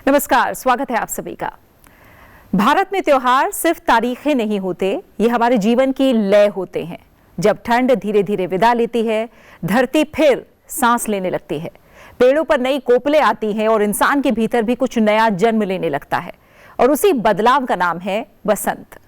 नमस्कार, स्वागत है आप सभी का। भारत में त्योहार सिर्फ तारीखें नहीं होते, ये हमारे जीवन की लय होते हैं। जब ठंड धीरे धीरे विदा लेती है, धरती फिर सांस लेने लगती है, पेड़ों पर नई कोपलें आती हैं और इंसान के भीतर भी कुछ नया जन्म लेने लगता है। और उसी बदलाव का नाम है वसंत।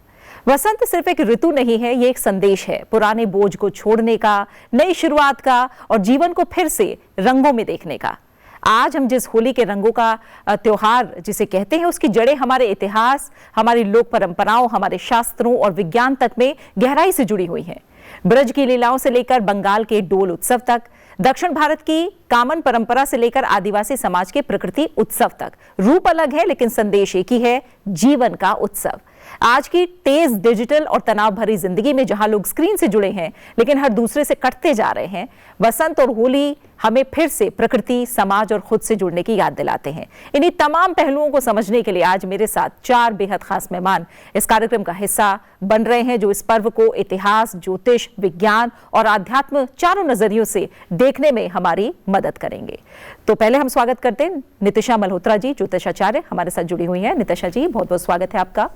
वसंत सिर्फ एक ऋतु नहीं है, ये एक संदेश है पुराने बोझ को छोड़ने का, नई शुरुआत का और जीवन को फिर से रंगों में देखने का। आज हम जिस होली के रंगों का त्योहार जिसे कहते हैं, उसकी जड़ें हमारे इतिहास, हमारी लोक परंपराओं, हमारे शास्त्रों और विज्ञान तक में गहराई से जुड़ी हुई हैं। ब्रज की लीलाओं से लेकर बंगाल के डोल उत्सव तक, दक्षिण भारत की कामन परंपरा से लेकर आदिवासी समाज के प्रकृति उत्सव तक, रूप अलग है लेकिन संदेश एक ही है, जीवन का उत्सव। आज की तेज डिजिटल और तनाव भरी जिंदगी में जहां लोग स्क्रीन से जुड़े हैं लेकिन हर दूसरे से कटते जा रहे हैं, वसंत और होली हमें फिर से प्रकृति, समाज और खुद से जुड़ने की याद दिलाते हैं। इन्हीं तमाम पहलुओं को समझने के लिए आज मेरे साथ 4 बेहद खास मेहमान इस कार्यक्रम का हिस्सा बन रहे हैं, जो इस पर्व को इतिहास, ज्योतिष, विज्ञान और आध्यात्म चारों नजरियों से देखने में हमारी मदद करेंगे। तो पहले हम स्वागत करते हैं नितिशा मल्होत्रा जी, ज्योतिषाचार्य हमारे साथ जुड़ी हुई हैं। नितिशा जी, बहुत बहुत स्वागत है आपका।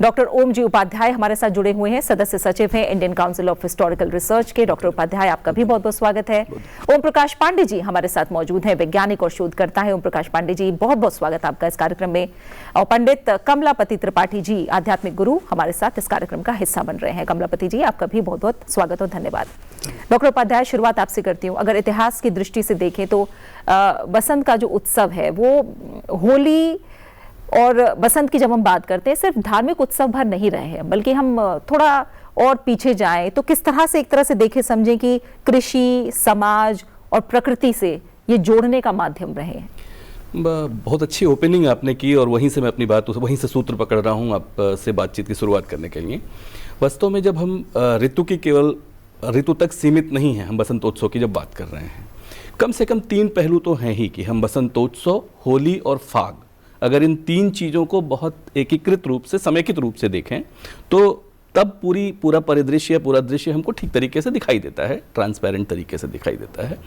डॉक्टर ओम जी उपाध्याय हमारे साथ जुड़े हुए हैं, सदस्य सचिव हैं Indian council of historical research के। डॉक्टर उपाध्याय, आपका भी बहुत बहुत स्वागत है। ओम प्रकाश पांडे जी हमारे साथ मौजूद हैं, वैज्ञानिक और शोधकर्ता हैं। ओम प्रकाश पांडे जी, बहुत बहुत स्वागत आपका इस कार्यक्रम में। और पंडित कमलापति त्रिपाठी जी, आध्यात्मिक गुरु, हमारे साथ इस कार्यक्रम का हिस्सा बन रहे हैं। कमलापति जी, आपका भी बहुत बहुत स्वागत और धन्यवाद। डॉक्टर उपाध्याय, शुरुआत आपसे करती हूँ। अगर इतिहास की दृष्टि से देखें तो बसंत का जो उत्सव है वो होली और बसंत की जब हम बात करते हैं, सिर्फ धार्मिक उत्सव भर नहीं रहे हैं, बल्कि हम थोड़ा और पीछे जाएं तो किस तरह से एक तरह से देखें समझें कि कृषि, समाज और प्रकृति से ये जोड़ने का माध्यम रहे हैं। बहुत अच्छी ओपनिंग आपने की और वहीं से मैं अपनी बात वहीं से सूत्र पकड़ रहा हूँ आपसे बातचीत की शुरुआत करने के लिए। वास्तव में जब हम ऋतु की केवल ऋतु तक सीमित नहीं है, हम बसंतोत्सव की जब बात कर रहे हैं, कम से कम 3 पहलू तो हैं ही कि हम बसंतोत्सव, होली और फाग, अगर इन 3 चीज़ों को बहुत एकीकृत रूप से, समेकित रूप से देखें तो तब पूरा परिदृश्य, पूरा दृश्य हमको ठीक तरीके से दिखाई देता है, ट्रांसपेरेंट तरीके से दिखाई देता है।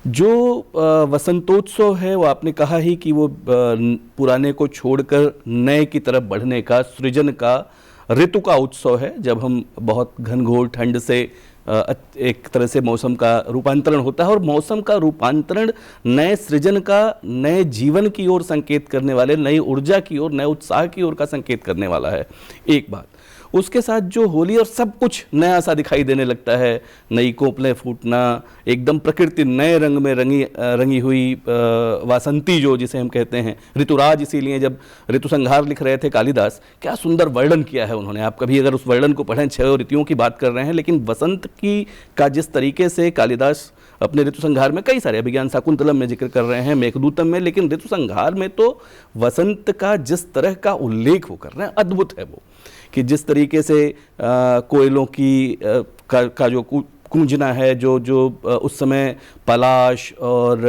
जो वसंतोत्सव है वो आपने कहा ही कि वो पुराने को छोड़कर नए की तरफ बढ़ने का, सृजन का, ऋतु का उत्सव है। जब हम बहुत घनघोर ठंड से एक तरह से मौसम का रूपांतरण होता है और मौसम का रूपांतरण नए सृजन का, नए जीवन की ओर संकेत करने वाले, नई ऊर्जा की ओर, नए उत्साह की ओर का संकेत करने वाला है। एक बात, उसके साथ जो होली और सब कुछ नया सा दिखाई देने लगता है, नई कोपलें फूटना, एकदम प्रकृति नए रंग में रंगी हुई वासंती जो जिसे हम कहते हैं, ऋतुराज। इसीलिए जब ऋतु संहार लिख रहे थे कालिदास, क्या सुंदर वर्णन किया है उन्होंने। आप कभी अगर उस वर्णन को पढ़ें, 6 ऋतुओं की बात कर रहे हैं, लेकिन वसंत की का जिस तरीके से कालिदास अपने ऋतु संहार में, कई सारे अभिज्ञान शाकुंतलम में जिक्र कर रहे हैं, मेघदूतम में, लेकिन ऋतु संहार में तो वसंत का जिस तरह का उल्लेख वो कर रहे हैं, अद्भुत है वो। कि जिस तरीके से कोयलों की का जो कूंजना है, जो उस समय पलाश और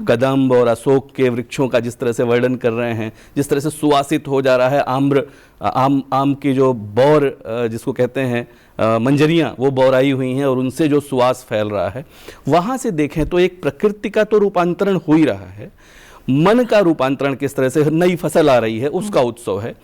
कदम्ब और अशोक के वृक्षों का जिस तरह से वर्णन कर रहे हैं, जिस तरह से सुवासित हो जा रहा है आम की जो बौर जिसको कहते हैं मंजरियाँ, वो बौराई हुई हैं और उनसे जो सुवास फैल रहा है, वहाँ से देखें तो एक प्रकृति का तो रूपांतरण हो ही रहा है, मन का रूपांतरण किस तरह से, नई फसल आ रही है, उसका उत्सव है।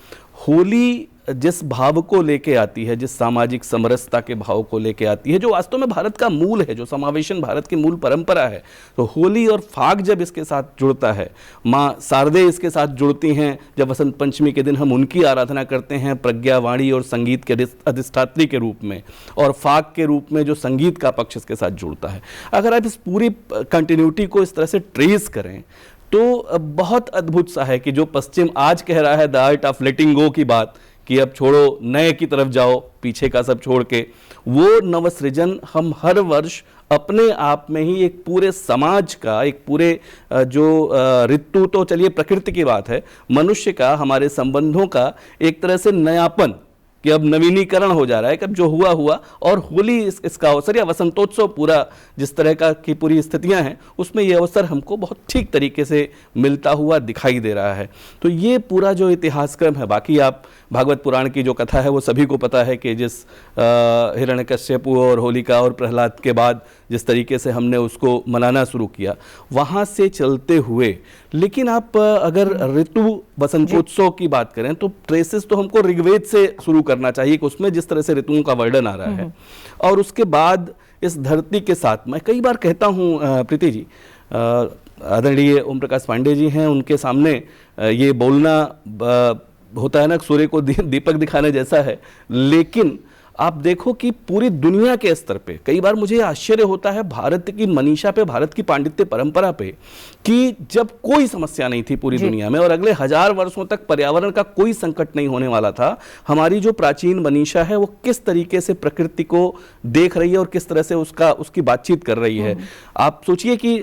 होली जिस भाव को लेके आती है, जिस सामाजिक समरसता के भाव को लेके आती है, जो वास्तव में भारत का मूल है, जो समावेशन भारत की मूल परंपरा है, तो होली और फाग जब इसके साथ जुड़ता है, माँ शारदे इसके साथ जुड़ती हैं, जब वसंत पंचमी के दिन हम उनकी आराधना करते हैं प्रज्ञा, वाणी और संगीत के अधिष्ठात्री के रूप में, और फाग के रूप में जो संगीत का पक्ष इसके साथ जुड़ता है। अगर आप इस पूरी कंटिन्यूटी को इस तरह से ट्रेस करें तो बहुत अद्भुत सा है कि जो पश्चिम आज कह रहा है द आर्ट ऑफ लेटिंग गो की बात, कि अब छोड़ो, नए की तरफ जाओ, पीछे का सब छोड़ के, वो नवसृजन हम हर वर्ष अपने आप में ही एक पूरे समाज का, एक पूरे जो ऋतु तो चलिए प्रकृति की बात है, मनुष्य का, हमारे संबंधों का एक तरह से नयापन कि अब नवीनीकरण हो जा रहा है, कि अब जो हुआ हुआ, और होली इसका अवसर या वसंतोत्सव पूरा जिस तरह का की पूरी स्थितियां हैं उसमें ये अवसर हमको बहुत ठीक तरीके से मिलता हुआ दिखाई दे रहा है। तो ये पूरा जो इतिहास क्रम है, बाकी आप भागवत पुराण की जो कथा है वो सभी को पता है कि जिस हिरण्यकश्यपु और होलिका और प्रहलाद के बाद जिस तरीके से हमने उसको मनाना शुरू किया, वहाँ से चलते हुए, लेकिन आप अगर ऋतु वसंतोत्सव की बात करें तो ट्रेसेस तो हमको ऋग्वेद से शुरू करना चाहिए कि उसमें जिस तरह से ऋतुओं का वर्णन आ रहा है, और उसके बाद इस धरती के साथ, मैं कई बार कहता हूँ प्रीति जी, आदरणीय ओम प्रकाश पांडे जी हैं, उनके सामने ये बोलना होता है ना, सूर्य को दीपक दिखाने जैसा है, लेकिन आप देखो कि पूरी दुनिया के स्तर पे कई बार मुझे आश्चर्य होता है भारत की मनीषा पे, भारत की पांडित्य परंपरा पे, कि जब कोई समस्या नहीं थी पूरी दुनिया में और अगले 1000 वर्षों तक पर्यावरण का कोई संकट नहीं होने वाला था, हमारी जो प्राचीन मनीषा है वो किस तरीके से प्रकृति को देख रही है और किस तरह से उसकी बातचीत कर रही है। आप सोचिए कि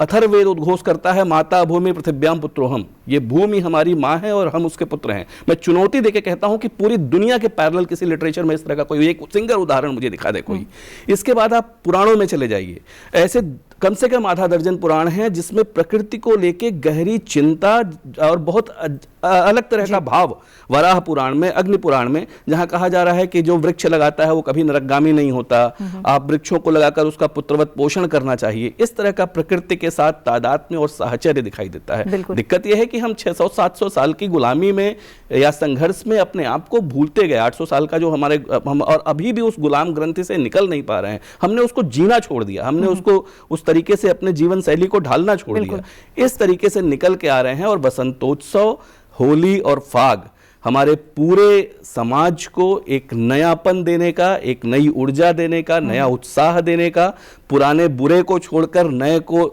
अथर्ववेद उद्घोष करता है, माता भूमि पृथिव्याम पुत्रोहम, ये भूमि हमारी माँ है और हम उसके पुत्र हैं। मैं चुनौती देके कहता हूं कि पूरी दुनिया के पैरेलल किसी लिटरेचर में इस तरह का कोई एक सिंगल उदाहरण मुझे दिखा दे कोई। इसके बाद आप पुराणों में चले जाइए, ऐसे कम से कम आधा दर्जन पुराण हैं जिसमें प्रकृति को लेके गहरी चिंता और बहुत अलग तरह का भाव, वराह पुराण में, अग्नि पुराण में, जहां कहा जा रहा है कि जो वृक्ष लगाता है वो कभी नरकगामी नहीं होता, आप वृक्षों को लगाकर उसका पुत्रवत पोषण करना चाहिए। इस तरह का प्रकृति के साथ तादात्म्य और साहचर्य दिखाई देता है। दिक्कत यह है कि हम 600-700 साल की गुलामी में या संघर्ष में अपने आप को भूलते गए। 800 साल का जो हम और अभी भी उस गुलाम ग्रंथि से निकल नहीं पा रहे हैं। हमने उसको जीना छोड़ दिया, हमने उसको उस तरीके से अपने जीवन शैली को ढालना छोड़ दिया। इस तरीके से निकल के आ रहे हैं और वसंतोत्सव, होली और फाग हमारे पूरे समाज को एक नयापन देने का, एक नई ऊर्जा देने का, नया उत्साह देने का, पुराने बुरे को छोड़कर नए को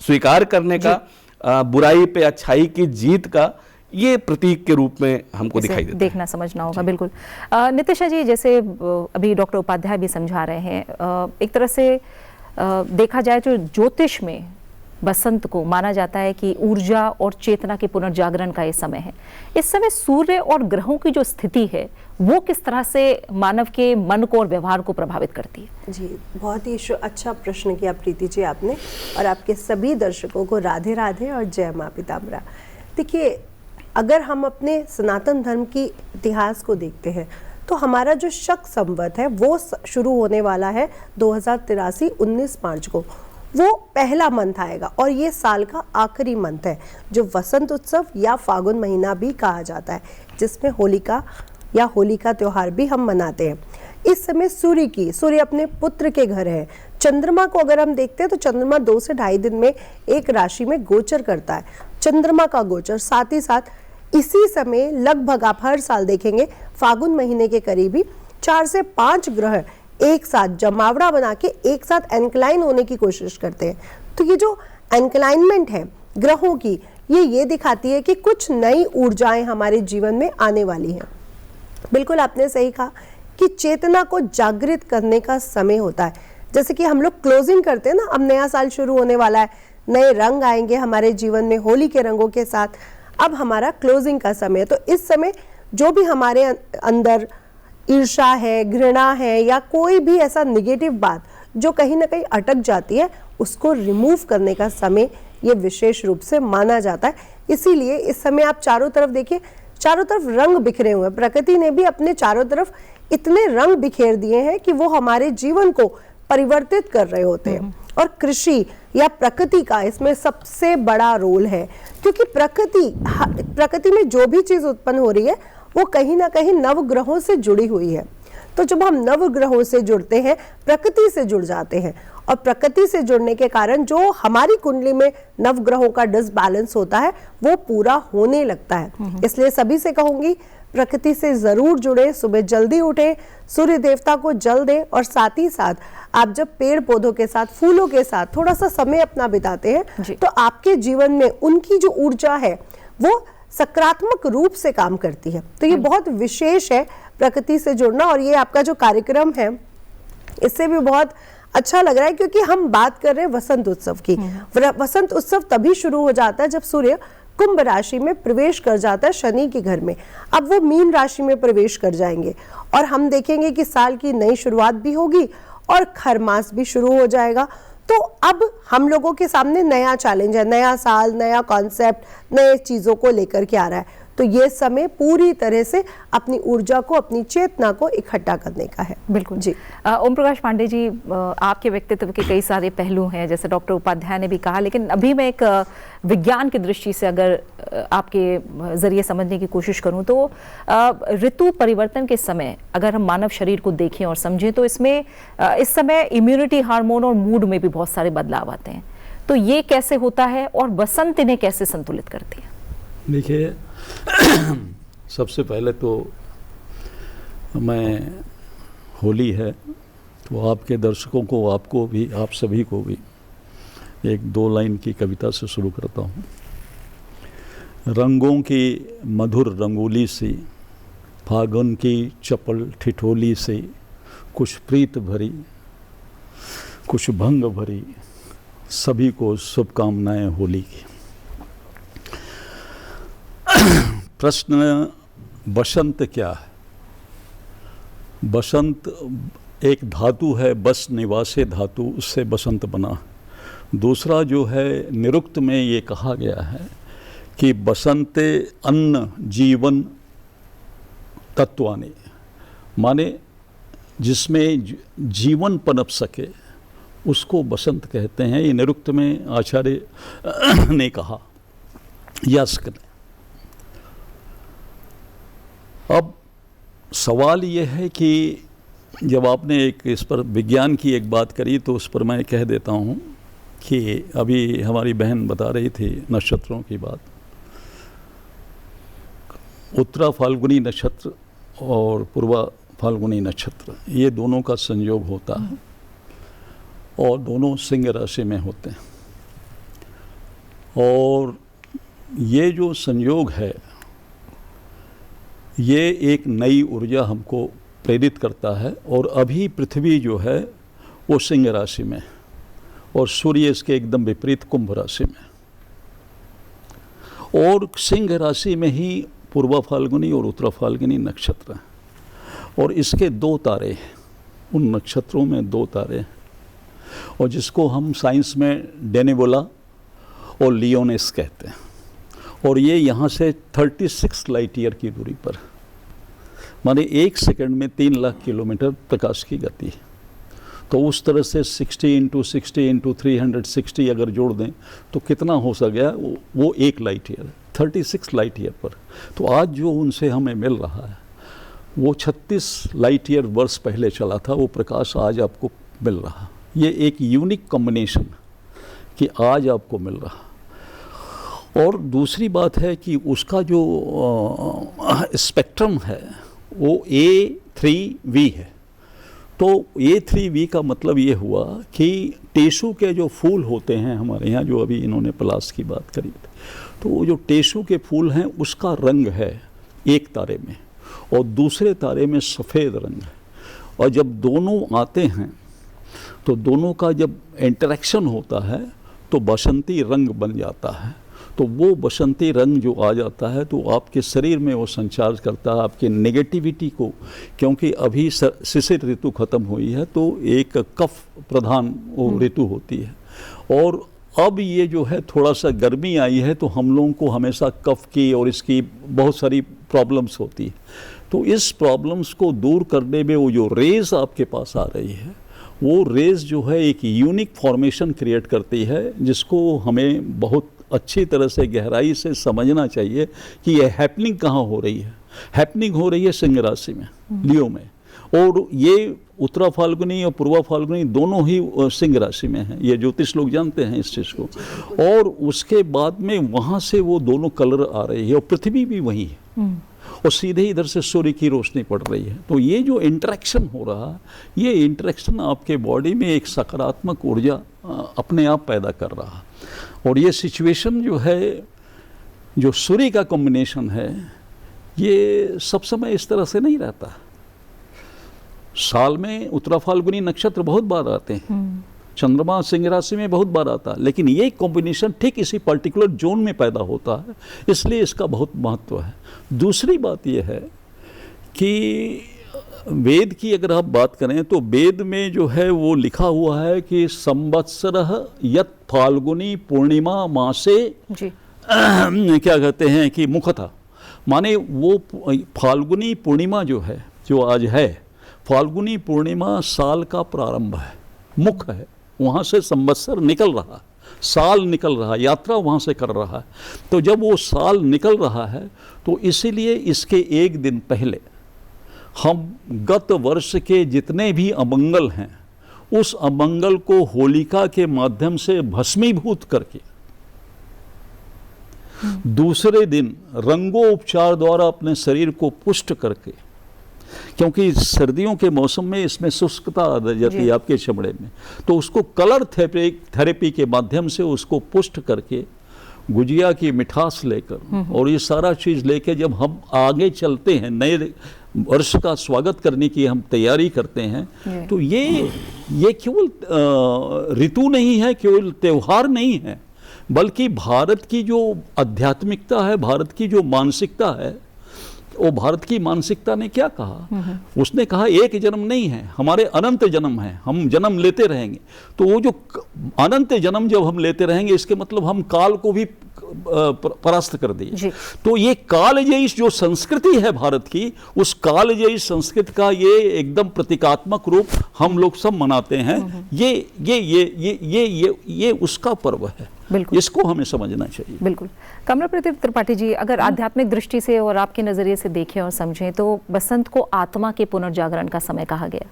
स्वीकार करने का, बुराई पे अच्छाई की जीत का ये प्रतीक के रूप में हमको दिखाई देता है। देखना समझना होगा। बिल्कुल नितिशा जी, जैसे अभी डॉक्टर उपाध्याय भी समझा रहे हैं, एक तरह से देखा जाए तो ज्योतिष में बसंत को माना जाता है कि ऊर्जा और चेतना के पुनर्जागरण का ये समय है। इस समय सूर्य और ग्रहों की जो स्थिति है वो किस तरह से मानव के मन को और व्यवहार को प्रभावित करती है? जी, बहुत ही अच्छा प्रश्न किया प्रीति जी आपने, और आपके सभी दर्शकों को राधे राधे और जय माँ पीताम्बरा। देखिए, अगर हम अपने सनातन धर्म की इतिहास को देखते हैं तो हमारा जो शक संवत है वो शुरू होने वाला है 2083 19 मार्च को। वो पहला मंथ आएगा और ये साल का आखिरी मंथ है, जो वसंत उत्सव या फागुन महीना भी कहा जाता है, जिसमें होलिका या होली का त्योहार भी हम मनाते हैं। इस समय सूर्य अपने पुत्र के घर है। चंद्रमा को अगर हम देखते हैं तो चंद्रमा 2 से 2.5 दिन में एक राशि में गोचर करता है। चंद्रमा का गोचर साथ ही साथ इसी समय लगभग आप हर साल देखेंगे फागुन महीने के करीब ही 4 से 5 ग्रह एक साथ जमावड़ा बना के एक साथ एनक्लाइन होने की कोशिश करते हैं। तो ये जो एनक्लाइनमेंट है ग्रहों की, ये दिखाती है कि कुछ नई ऊर्जाएं हमारे जीवन में आने वाली हैं। बिल्कुल आपने सही कहा कि चेतना को जागृत करने का समय होता है। जैसे कि हम लोग क्लोजिंग करते हैं ना, अब नया साल शुरू होने वाला है, नए रंग आएंगे हमारे जीवन में होली के रंगों के साथ, अब हमारा क्लोजिंग का समय है। तो इस समय जो भी हमारे अंदर ईर्ष्या है, घृणा है या कोई भी ऐसा निगेटिव बात जो कहीं ना कहीं अटक जाती है, उसको रिमूव करने का समय ये विशेष रूप से माना जाता है। इसीलिए इस समय आप चारों तरफ देखिए, चारों तरफ रंग बिखरे हुए हैं। प्रकृति ने भी अपने चारों तरफ इतने रंग बिखेर दिए हैं कि वो हमारे जीवन को परिवर्तित कर रहे होते हैं। और कृषि या प्रकृति का इसमें सबसे बड़ा रोल है, क्योंकि प्रकृति में जो भी चीज उत्पन्न हो रही है वो कहीं ना कहीं नवग्रहों से जुड़ी हुई है। तो जब हम नवग्रहों से जुड़ते हैं, प्रकृति से जुड़ जाते हैं, और प्रकृति से जुड़ने के कारण जो हमारी कुंडली में नवग्रहों का डिसबैलेंस होता है वो पूरा होने लगता है। इसलिए सभी से कहूंगी, प्रकृति से जरूर जुड़े, सुबह जल्दी उठे, सूर्य देवता को जल दें, और साथ ही साथ आप जब पेड़ पौधों के साथ, फूलों के साथ थोड़ा सा समय अपना बिताते हैं तो आपके जीवन में उनकी जो ऊर्जा है वो सकारात्मक रूप से काम करती है। तो ये बहुत विशेष है प्रकृति से जुड़ना। और ये आपका जो कार्यक्रम है इससे भी बहुत अच्छा लग रहा है, क्योंकि हम बात कर रहे हैं वसंत उत्सव की। वसंत उत्सव तभी शुरू हो जाता है जब सूर्य कुंभ राशि में प्रवेश कर जाता है शनि के घर में। अब वो मीन राशि में प्रवेश कर जाएंगे और हम देखेंगे कि साल की नई शुरुआत भी होगी और खर मास भी शुरू हो जाएगा। तो अब हम लोगों के सामने नया चैलेंज है, नया साल, नया कॉन्सेप्ट, नए चीजों को लेकर के आ रहा है। तो ये समय पूरी तरह से अपनी ऊर्जा को, अपनी चेतना को इकट्ठा करने का है। बिल्कुल जी। ओम प्रकाश पांडे जी, आपके व्यक्तित्व के कई सारे पहलू हैं, जैसे डॉक्टर उपाध्याय ने भी कहा, लेकिन अभी मैं एक विज्ञान की दृष्टि से अगर आपके जरिए समझने की कोशिश करूं तो ऋतु परिवर्तन के समय अगर हम मानव शरीर को देखें और समझें तो इसमें इस समय इम्यूनिटी हार्मोन और मूड में भी बहुत सारे बदलाव आते हैं। तो ये कैसे होता है और बसंत इन्हें कैसे संतुलित करती है? देखिए, सबसे पहले तो मैं, होली है तो आपके दर्शकों को, आपको भी, आप सभी को भी एक 2 लाइन की कविता से शुरू करता हूँ। रंगों की मधुर रंगोली सी, फागुन की चपल ठिठोली से, कुछ प्रीत भरी कुछ भंग भरी, सभी को शुभकामनाएं होली की। प्रश्न, बसंत क्या है? बसंत एक धातु है, बस निवासे धातु, उससे बसंत बना। दूसरा जो है, निरुक्त में ये कहा गया है कि बसंते अन्न जीवन तत्वानि, माने जिसमें जीवन पनप सके उसको बसंत कहते हैं। ये निरुक्त में आचार्य ने कहा, यास्क ने। अब सवाल ये है कि जब आपने एक इस पर विज्ञान की एक बात करी तो उस पर मैं कह देता हूँ कि अभी हमारी बहन बता रही थी नक्षत्रों की बात। उत्तरा फाल्गुनी नक्षत्र और पूर्वा फाल्गुनी नक्षत्र, ये दोनों का संयोग होता है और दोनों सिंह राशि में होते हैं। और ये जो संयोग है, ये एक नई ऊर्जा हमको प्रेरित करता है। और अभी पृथ्वी जो है वो सिंह राशि में और सूर्य इसके एकदम विपरीत कुंभ राशि में। और सिंह राशि में ही पूर्वा फाल्गुनी और उत्तरा फाल्गुनी नक्षत्र हैं। और इसके 2 तारे हैं, उन नक्षत्रों में 2 तारे हैं, और जिसको हम साइंस में डेनेबुला और लियोनेस कहते हैं। और ये यहाँ से 36 लाइट ईयर की दूरी पर, माने 1 सेकंड में 3 लाख किलोमीटर प्रकाश की गति है। तो उस तरह से 60 × 60 × 360 अगर जोड़ दें तो कितना हो सकेगा, वो 1 लाइट ईयर, 36 लाइट ईयर पर। तो आज जो उनसे हमें मिल रहा है वो 36 लाइट ईयर वर्ष पहले चला था, वो प्रकाश आज आपको मिल रहा। ये एक यूनिक कॉम्बिनेशन कि आज आपको मिल रहा। और दूसरी बात है कि उसका जो स्पेक्ट्रम है वो A3V है। तो A3V का मतलब ये हुआ कि टेसू के जो फूल होते हैं हमारे यहाँ, जो अभी इन्होंने पलास की बात करी थी, तो वो जो टेसू के फूल हैं उसका रंग है एक तारे में और दूसरे तारे में सफ़ेद रंग है। और जब दोनों आते हैं तो दोनों का जब इंटरेक्शन होता है तो बसंती रंग बन जाता है। तो वो बसंती रंग जो आ जाता है तो आपके शरीर में वो संचार करता है आपके नेगेटिविटी को, क्योंकि अभी शिशिर ऋतु खत्म हुई है तो एक कफ प्रधान वो ऋतु होती है। और अब ये जो है थोड़ा सा गर्मी आई है तो हम लोगों को हमेशा कफ की और इसकी बहुत सारी प्रॉब्लम्स होती है। तो इस प्रॉब्लम्स को दूर करने में वो जो रेज आपके पास आ रही है, वो रेज जो है एक यूनिक फॉर्मेशन क्रिएट करती है, जिसको हमें बहुत अच्छी तरह से गहराई से समझना चाहिए कि ये हैपनिंग कहाँ हो रही है। हैपनिंग हो रही है सिंह राशि में, लियो में, और ये उत्तरा फाल्गुनी और पूर्वा फाल्गुनी दोनों ही सिंह राशि में हैं। ये ज्योतिष लोग जानते हैं इस चीज़ को। और उसके बाद में वहाँ से वो दोनों कलर आ रही है और पृथ्वी भी वही है और सीधे इधर से सूर्य की रोशनी पड़ रही है। तो ये जो इंटरेक्शन हो रहा है, ये इंटरेक्शन आपके बॉडी में एक सकारात्मक ऊर्जा अपने आप पैदा कर रहा है। और ये सिचुएशन जो है, जो सूर्य का कॉम्बिनेशन है, ये सब समय इस तरह से नहीं रहता। साल में उत्तरा फाल्गुनी नक्षत्र बहुत बार आते हैं, चंद्रमा सिंह राशि में बहुत बार आता है, लेकिन ये कॉम्बिनेशन ठीक इसी पर्टिकुलर जोन में पैदा होता है, इसलिए इसका बहुत महत्व है। दूसरी बात यह है कि वेद की अगर आप बात करें तो वेद में जो है वो लिखा हुआ है कि संवत्सरः यत् फाल्गुनी पूर्णिमा मासे जी क्या कहते हैं कि मुखतः, माने वो फाल्गुनी पूर्णिमा जो है, जो आज है, फाल्गुनी पूर्णिमा साल का प्रारंभ है, मुख है, वहाँ से संवत्सर निकल रहा है, साल निकल रहा है, यात्रा वहाँ से कर रहा है। तो जब वो साल निकल रहा है तो इसीलिए इसके एक दिन पहले हम गत वर्ष के जितने भी अमंगल हैं उस अमंगल को होलिका के माध्यम से भस्मीभूत करके दूसरे दिन रंगोपचार द्वारा अपने शरीर को पुष्ट करके, क्योंकि सर्दियों के मौसम में इसमें शुष्कता आ जाती है आपके चमड़े में, तो उसको कलर थेरेपी के माध्यम से उसको पुष्ट करके गुजिया की मिठास लेकर और ये सारा चीज़ लेके जब हम आगे चलते हैं, नए वर्ष का स्वागत करने की हम तैयारी करते हैं, तो ये केवल ऋतु नहीं है, केवल त्यौहार नहीं है, बल्कि भारत की जो आध्यात्मिकता है, भारत की जो मानसिकता है, वो भारत की मानसिकता ने क्या कहा, उसने कहा एक जन्म नहीं है, हमारे अनंत जन्म है, हम जन्म लेते रहेंगे। तो वो जो अनंत जन्म जब हम लेते रहेंगे, इसके मतलब हम काल को भी परास्त कर दिए। तो ये कालजयी जो संस्कृति है भारत की, उस कालजयी संस्कृति का ये एकदम प्रतीकात्मक रूप हम लोग सब मनाते हैं। ये उसका पर्व है, इसको हमें समझना चाहिए। बिल्कुल। कमलाप्रदीप त्रिपाठी जी, अगर आध्यात्मिक दृष्टि से और आपके नजरिए से देखें और समझें तो बसंत को आत्मा के पुनर्जागरण का समय कहा गया,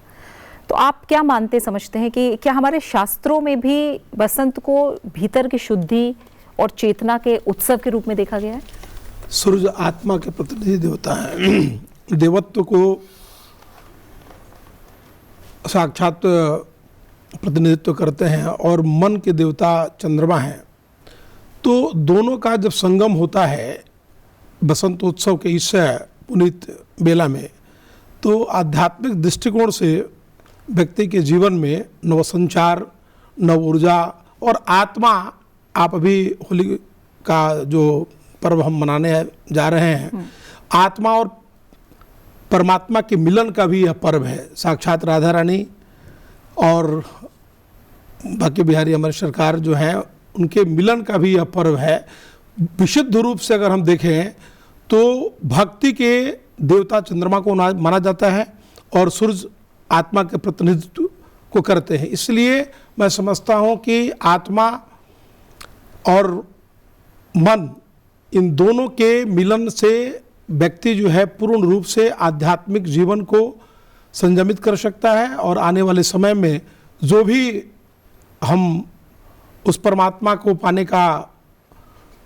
तो आप क्या मानते समझते हैं कि क्या हमारे शास्त्रों में भी बसंत को भीतर की शुद्धि और चेतना के उत्सव के रूप में देखा गया है? सूरज आत्मा के प्रतिनिधि देवता है, देवत्व को साक्षात प्रतिनिधित्व करते हैं और मन के देवता चंद्रमा हैं। तो दोनों का जब संगम होता है बसंत उत्सव के इस पुनीत बेला में, तो आध्यात्मिक दृष्टिकोण से व्यक्ति के जीवन में नवसंचार, नव ऊर्जा और आत्मा, आप अभी होली का जो पर्व हम मनाने जा रहे हैं, आत्मा और परमात्मा के मिलन का भी यह पर्व है। साक्षात राधा रानी और बाकी बिहारी हमारी सरकार जो है, उनके मिलन का भी यह पर्व है। विशुद्ध रूप से अगर हम देखें तो भक्ति के देवता चंद्रमा को माना जाता है और सूरज आत्मा के प्रतिनिधित्व को करते हैं। इसलिए मैं समझता हूँ कि आत्मा और मन, इन दोनों के मिलन से व्यक्ति जो है पूर्ण रूप से आध्यात्मिक जीवन को संयमित कर सकता है और आने वाले समय में जो भी हम उस परमात्मा को पाने का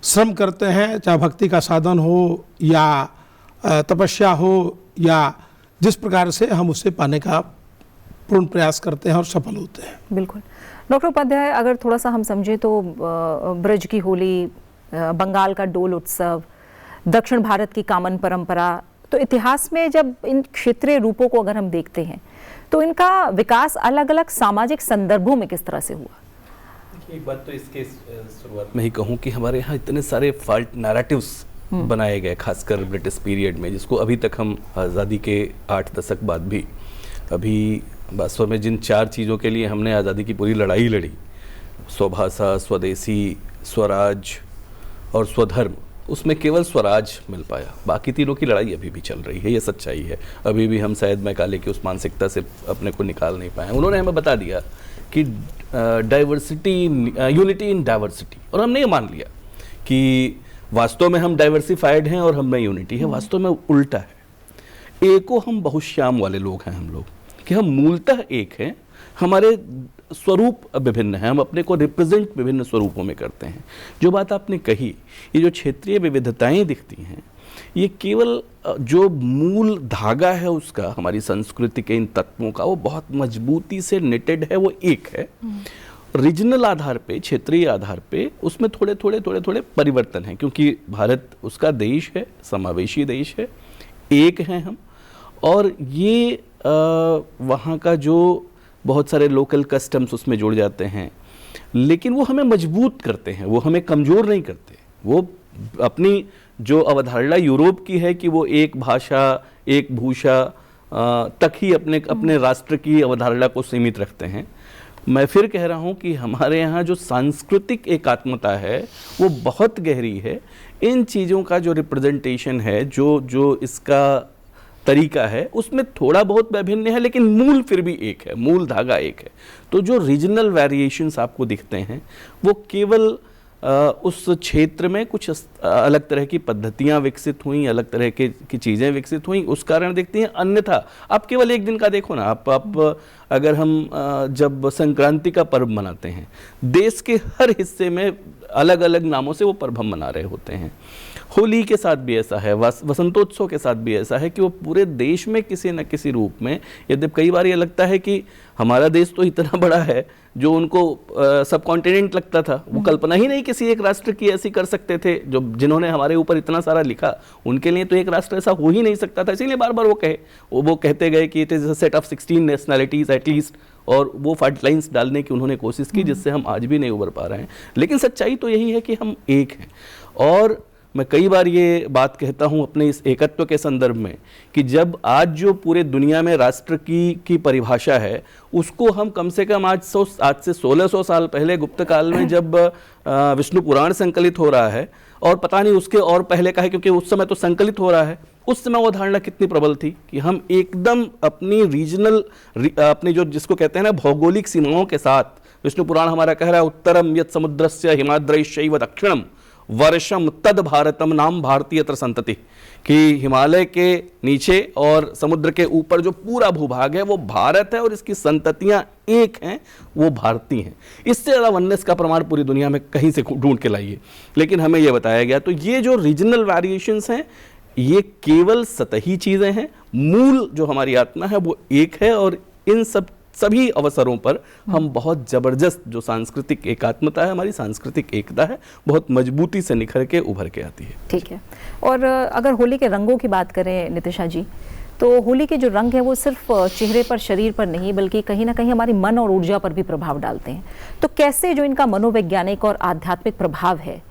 श्रम करते हैं, चाहे भक्ति का साधन हो या तपस्या हो या जिस प्रकार से हम उसे पाने का पूर्ण प्रयास करते हैं और सफल होते हैं। बिल्कुल। डॉक्टर उपाध्याय, अगर थोड़ा सा हम समझें तो ब्रज की होली, बंगाल का डोल उत्सव, दक्षिण भारत की कामन परंपरा, तो इतिहास में जब इन क्षेत्रीय रूपों को अगर हम देखते हैं तो इनका विकास अलग अलग सामाजिक संदर्भों में किस तरह से हुआ? एक बात तो इसके शुरुआत में ही कहूँ कि हमारे यहाँ इतने सारे फॉल्ट नैरेटिव्स बनाए गए, खासकर ब्रिटिश पीरियड में, जिसको अभी तक हम आज़ादी के 8 दशक बाद भी अभी वास्तव में जिन 4 चीज़ों के लिए हमने आज़ादी की पूरी लड़ाई लड़ी, स्वभाषा, स्वदेशी, स्वराज और स्वधर्म, उसमें केवल स्वराज मिल पाया। बाकी तीनों की लड़ाई अभी भी चल रही है, ये सच्चाई है। अभी भी हम शायद मैकाले की उस मानसिकता से अपने को निकाल नहीं पाए। उन्होंने हमें बता दिया कि डाइवर्सिटी, यूनिटी इन डाइवर्सिटी, और हमने ये मान लिया कि वास्तव में हम डाइवर्सिफाइड हैं और हम में यूनिटी है। वास्तव में उल्टा है। एको हम बहुश्याम वाले लोग हैं हम लोग, कि हम मूलतः एक हैं, हमारे स्वरूप विभिन्न हैं, हम अपने को रिप्रेजेंट विभिन्न स्वरूपों में करते हैं। जो बात आपने कही, ये जो क्षेत्रीय विविधताएं दिखती हैं, ये केवल जो मूल धागा है उसका, हमारी संस्कृति के इन तत्वों का, वो बहुत मजबूती से निटेड है, वो एक है। रीजनल आधार पे, क्षेत्रीय आधार पे उसमें थोड़े थोड़े परिवर्तन हैं, क्योंकि भारत उसका देश है, समावेशी देश है, एक हैं हम। और ये वहाँ का जो बहुत सारे लोकल कस्टम्स उसमें जुड़ जाते हैं, लेकिन वो हमें मजबूत करते हैं, वो हमें कमज़ोर नहीं करते। वो अपनी जो अवधारणा यूरोप की है कि वो एक भाषा एक भूषा तक ही अपने राष्ट्र की अवधारणा को सीमित रखते हैं, मैं फिर कह रहा हूँ कि हमारे यहाँ जो सांस्कृतिक एकात्मता है वो बहुत गहरी है। इन चीज़ों का जो रिप्रेजेंटेशन है, जो इसका तरीका है, उसमें थोड़ा बहुत वैभिन्न है, लेकिन मूल फिर भी एक है, मूल धागा एक है। तो जो रीजनल वेरिएशंस आपको दिखते हैं वो केवल उस क्षेत्र में कुछ अलग तरह की पद्धतियां विकसित हुई, अलग तरह की चीज़ें विकसित हुई, उस कारण देखती हैं। अन्यथा आप केवल एक दिन का देखो ना, आप अगर हम जब संक्रांति का पर्व मनाते हैं, देश के हर हिस्से में अलग अलग नामों से वो पर्व हम मना रहे होते हैं। होली के साथ भी ऐसा है, वसंतोत्सव के साथ भी ऐसा है कि वो पूरे देश में किसी न किसी रूप में, यद्यपि कई बार ये लगता है कि हमारा देश तो इतना बड़ा है, जो उनको सब कॉन्टिनेंट लगता था, वो कल्पना ही नहीं किसी एक राष्ट्र की ऐसी कर सकते थे, जिन्होंने हमारे ऊपर इतना सारा लिखा, उनके लिए तो एक राष्ट्र ऐसा हो ही नहीं सकता था। इसीलिए बार बार वो कहते गए कि it is a set of 16 nationalities at least, और वो फॉल्ट लाइन्स डालने की उन्होंने कोशिश की, जिससे हम आज भी नहीं उबर पा रहे हैं। लेकिन सच्चाई तो यही है कि हम एक हैं। और मैं कई बार ये बात कहता हूँ अपने इस एकत्व के संदर्भ में कि जब आज जो पूरे दुनिया में राष्ट्र की परिभाषा है, उसको हम कम से कम आज से 1600 साल पहले गुप्त काल में जब विष्णु पुराण संकलित हो रहा है, और पता नहीं उसके और पहले का है, क्योंकि उस समय तो संकलित हो रहा है, उस समय वो धारणा कितनी प्रबल थी कि हम एकदम अपनी रीजनल, अपनी जो जिसको कहते हैं ना भौगोलिक सीमाओं के साथ, विष्णु पुराण हमारा कह रहा है उत्तरम यत् समुद्रस्य हिमाद्रैश्चैव दक्षिणम वर्षम तद भारतम नाम भारतीयतर संतति, कि हिमालय के नीचे और समुद्र के ऊपर जो पूरा भूभाग है वो भारत है, और इसकी संततियां एक हैं, वो भारतीय हैं। इससे ज़्यादा वननेस का प्रमाण पूरी दुनिया में कहीं से ढूंढ के लाइए, लेकिन हमें ये बताया गया। तो ये जो रीजनल वेरिएशंस हैं, ये केवल सतही चीज़ें हैं, मूल जो हमारी आत्मा है वो एक है। और इन सभी अवसरों पर हम बहुत ज़बरदस्त जो सांस्कृतिक एकात्मता है, हमारी सांस्कृतिक एकता है, बहुत मजबूती से निखर के उभर के आती है। ठीक है। और अगर होली के रंगों की बात करें नितिशा जी, तो होली के जो रंग है वो सिर्फ चेहरे पर, शरीर पर नहीं, बल्कि कहीं ना कहीं हमारी मन और ऊर्जा पर भी प्रभाव डालते हैं। तो कैसे जो इनका मनोवैज्ञानिक और आध्यात्मिक प्रभाव है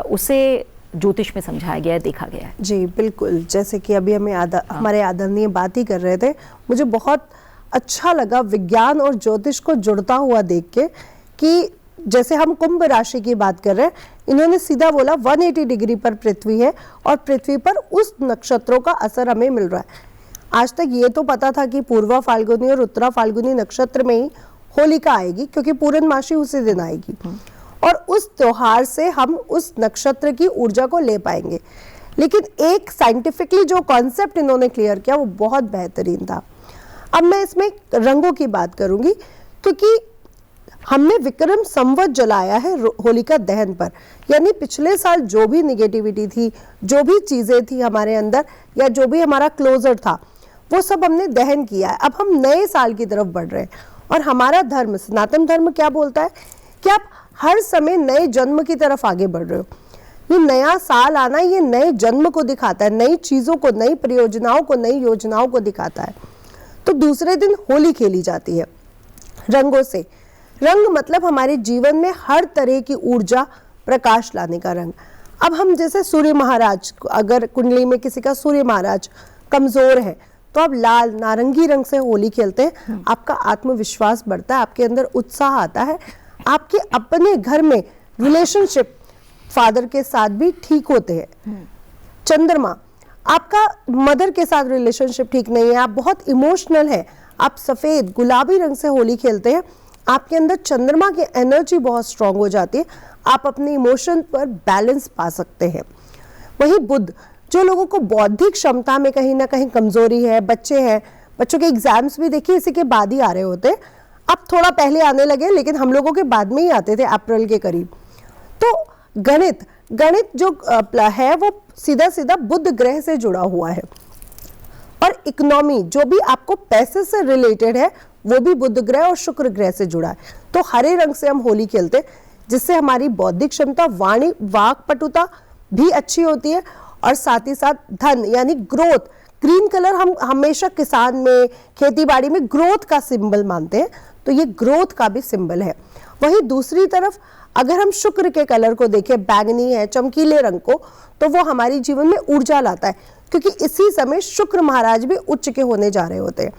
उसे ज्योतिष में समझाया गया है, देखा गया है? जी बिल्कुल, जैसे कि अभी हमारे आदरणीय बात ही कर रहे थे, मुझे बहुत अच्छा लगा विज्ञान और ज्योतिष को जुड़ता हुआ देख के, कि जैसे हम कुंभ राशि की बात कर रहे हैं, इन्होंने सीधा बोला 180 डिग्री पर पृथ्वी है और पृथ्वी पर उस नक्षत्रों का असर हमें मिल रहा है। आज तक ये तो पता था कि पूर्वा फाल्गुनी और उत्तरा फाल्गुनी नक्षत्र में ही होलिका आएगी, क्योंकि पूर्णमासी उसी दिन आएगी, और उस त्योहार से हम उस नक्षत्र की ऊर्जा को ले पाएंगे। लेकिन एक साइंटिफिकली जो कॉन्सेप्ट इन्होंने क्लियर किया वो बहुत बेहतरीन था। अब मैं इसमें रंगों की बात करूंगी, क्योंकि हमने विक्रम संवत जलाया है होलिका दहन पर, यानी पिछले साल जो भी निगेटिविटी थी, जो भी चीजें थी हमारे अंदर, या जो भी हमारा क्लोजर था, वो सब हमने दहन किया है। अब हम नए साल की तरफ बढ़ रहे हैं, और हमारा धर्म, सनातन धर्म क्या बोलता है कि आप हर समय नए जन्म की तरफ आगे बढ़ रहे हो। ये नया साल आना, ये नए जन्म को दिखाता है, नई चीजों को, नई परियोजनाओं को, नई योजनाओं को दिखाता है। तो दूसरे दिन होली खेली जाती है रंगों से। रंग मतलब हमारे जीवन में हर तरह की ऊर्जा, प्रकाश लाने का रंग। अब हम जैसे सूर्य महाराज, अगर कुंडली में किसी का सूर्य महाराज कमजोर है, तो आप लाल नारंगी रंग से होली खेलते हैं, आपका आत्मविश्वास बढ़ता है, आपके अंदर उत्साह आता है, आपके अपने घर में रिलेशनशिप फादर के साथ भी ठीक होते हैं। चंद्रमा, आपका मदर के साथ रिलेशनशिप ठीक नहीं है, आप बहुत इमोशनल है, आप सफेद गुलाबी रंग से होली खेलते हैं, आपके अंदर चंद्रमा की एनर्जी बहुत स्ट्रांग हो जाती है, आप अपने इमोशन पर बैलेंस पा सकते हैं। वहीं बुध, जो लोगों को बौद्धिक क्षमता में कहीं ना कहीं कमजोरी है, बच्चे हैं, बच्चों के एग्जाम्स भी देखिए इसी के बाद ही आ रहे होते हैं, अब थोड़ा पहले आने लगे, लेकिन हम लोगों के बाद में ही आते थे, अप्रैल के करीब। तो गणित जो है वो सीधा सीधा बुध ग्रह से जुड़ा हुआ है, और इकोनॉमी जो भी आपको पैसे से रिलेटेड है वो भी बुध ग्रह और शुक्र ग्रह से जुड़ा है। तो हरे रंग से हम होली खेलते हैं, जिससे हमारी बौद्धिक क्षमता, वाणी, वाक्पटुता भी अच्छी होती है, और साथ ही साथ धन यानी ग्रोथ। ग्रीन कलर हम हमेशा किसान में, खेती बाड़ी में ग्रोथ का सिंबल मानते हैं, तो ये ग्रोथ का भी सिंबल है। वहीं दूसरी तरफ अगर हम शुक्र के कलर को देखें, बैंगनी है, चमकीले रंग को, तो वो हमारे जीवन में ऊर्जा लाता है, क्योंकि इसी समय शुक्र महाराज भी उच्च के होने जा रहे होते हैं।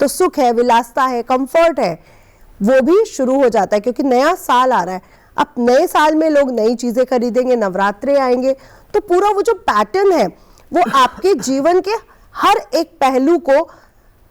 तो सुख है, विलासता है, कंफर्ट है, वो भी शुरू हो जाता है, क्योंकि नया साल आ रहा है। अब नए साल में लोग नई चीजें खरीदेंगे, नवरात्रे आएंगे, तो पूरा वो जो पैटर्न है वो आपके जीवन के हर एक पहलू को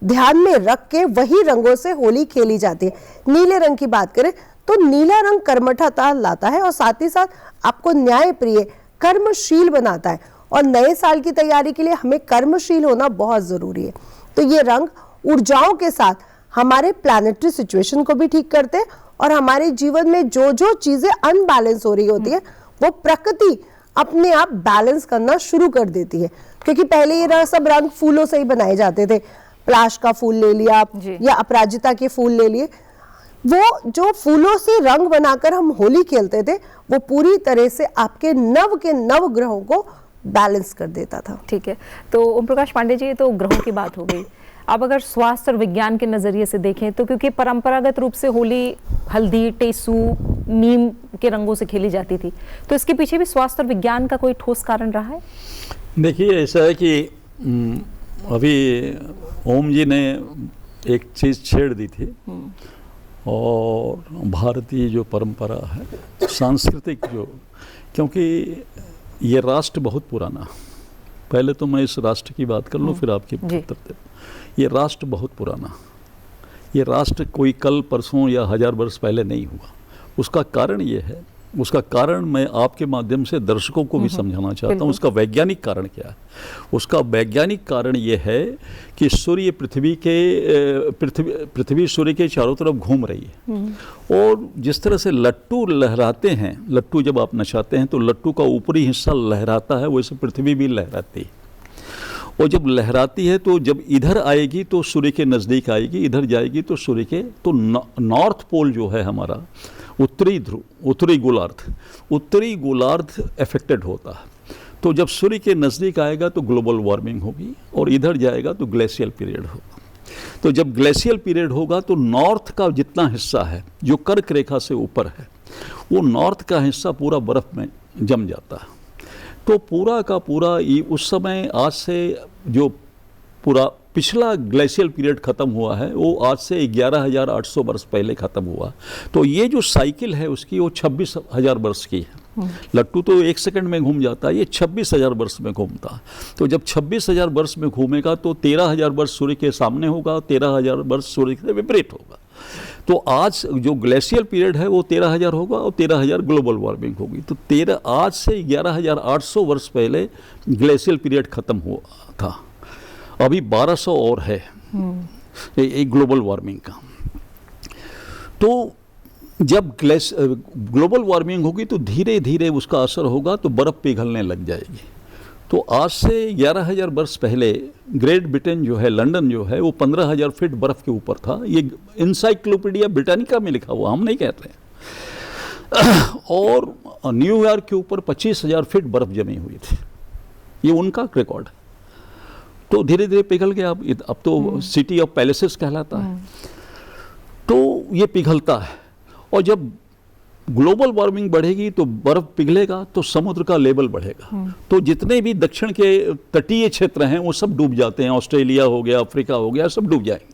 ध्यान में रख के वही रंगों से होली खेली जाती है। नीले रंग की बात करें तो नीला रंग कर्मठता लाता है और साथ ही साथ आपको न्याय प्रिय, कर्मशील बनाता है, और नए साल की तैयारी के लिए हमें कर्मशील होना बहुत जरूरी है। तो ये रंग ऊर्जाओं के साथ हमारे प्लैनेटरी सिचुएशन को भी ठीक करते हैं, और हमारे जीवन में जो जो चीजें अनबैलेंस हो रही होती है वो प्रकृति अपने आप बैलेंस करना शुरू कर देती है। क्योंकि पहले ये सब रंग फूलों से ही बनाए जाते थे, प्लाश का फूल ले लिया या अपराजिता के फूल ले लिए, वो जो फूलों से रंग बनाकर हम होली खेलते थे वो पूरी तरह से आपके नव के नव ग्रहों को बैलेंस कर देता था। ठीक है, तो ओम प्रकाश पांडे जी, तो ग्रहों की बात हो गई। अब अगर स्वास्थ्य और विज्ञान के नजरिए से देखें तो क्योंकि परंपरागत रूप से होली हल्दी, टेसू, नीम के रंगों से खेली जाती थी, तो इसके पीछे भी स्वास्थ्य और विज्ञान का कोई ठोस कारण रहा है? देखिए, ऐसा है कि अभी ओम जी ने एक चीज़ छेड़ दी थी, और भारतीय जो परंपरा है, सांस्कृतिक जो, क्योंकि ये राष्ट्र बहुत पुराना, पहले तो मैं इस राष्ट्र की बात कर लूँ फिर आपकी उत्तर दे। ये राष्ट्र बहुत पुराना, ये राष्ट्र कोई कल परसों या 1000 वर्ष पहले नहीं हुआ। उसका कारण ये है, उसका कारण मैं आपके माध्यम से दर्शकों को भी समझाना चाहता हूँ। उसका वैज्ञानिक कारण क्या है? उसका वैज्ञानिक कारण ये है कि सूर्य पृथ्वी सूर्य के चारों तरफ घूम रही है, और जिस तरह से लट्टू लहराते हैं, लट्टू जब आप नचाते हैं तो लट्टू का ऊपरी हिस्सा लहराता है, वैसे पृथ्वी भी लहराती है। और जब लहराती है तो जब इधर आएगी तो सूर्य के नज़दीक आएगी, इधर जाएगी तो सूर्य के, तो नॉर्थ पोल जो है हमारा, उत्तरी ध्रुव, उत्तरी गोलार्ध अफेक्टेड होता है। तो जब सूर्य के नज़दीक आएगा तो ग्लोबल वार्मिंग होगी, और इधर जाएगा तो ग्लेशियल पीरियड होगा। तो जब ग्लेशियल पीरियड होगा तो नॉर्थ का जितना हिस्सा है जो कर्क रेखा से ऊपर है, वो नॉर्थ का हिस्सा पूरा बर्फ़ में जम जाता है। तो पूरा का पूरा ये उस समय, आज से जो पूरा पिछला ग्लेशियल पीरियड ख़त्म हुआ है वो आज से 11,800 वर्ष पहले ख़त्म हुआ। तो ये जो साइकिल है उसकी वो 26,000 वर्ष की है। लट्टू तो 1 सेकंड में घूम जाता है, ये 26,000 वर्ष में घूमता है। तो जब 26,000 वर्ष में घूमेगा तो 13,000 वर्ष सूर्य के सामने होगा, 13,000 वर्ष सूर्य के विपरीत होगा। तो आज जो ग्लेशियल पीरियड है वो 13,000 होगा, और 13,000 ग्लोबल वार्मिंग होगी। तो आज से 11,800 वर्ष पहले ग्लेशियल पीरियड ख़त्म हुआ था। अभी 1200 और है एक ग्लोबल वार्मिंग का। तो जब ग्लोबल वार्मिंग होगी तो धीरे धीरे उसका असर होगा, तो बर्फ़ पिघलने लग जाएगी। तो आज से 11,000 वर्ष पहले ग्रेट ब्रिटेन जो है, लंदन जो है, वो 15,000 फीट बर्फ़ के ऊपर था। ये इंसाइक्लोपीडिया ब्रिटानिका में लिखा हुआ, हम नहीं कह रहे। और न्यूयॉर्क के ऊपर 25,000 फीट बर्फ़ जमी हुई थी, ये उनका रिकॉर्ड है। तो धीरे धीरे पिघल गया। अब तो सिटी ऑफ पैलेसेस कहलाता है। तो ये पिघलता है, और जब ग्लोबल वार्मिंग बढ़ेगी तो बर्फ पिघलेगा तो समुद्र का लेवल बढ़ेगा। तो जितने भी दक्षिण के तटीय क्षेत्र हैं वो सब डूब जाते हैं, ऑस्ट्रेलिया हो गया, अफ्रीका हो गया, सब डूब जाएंगे।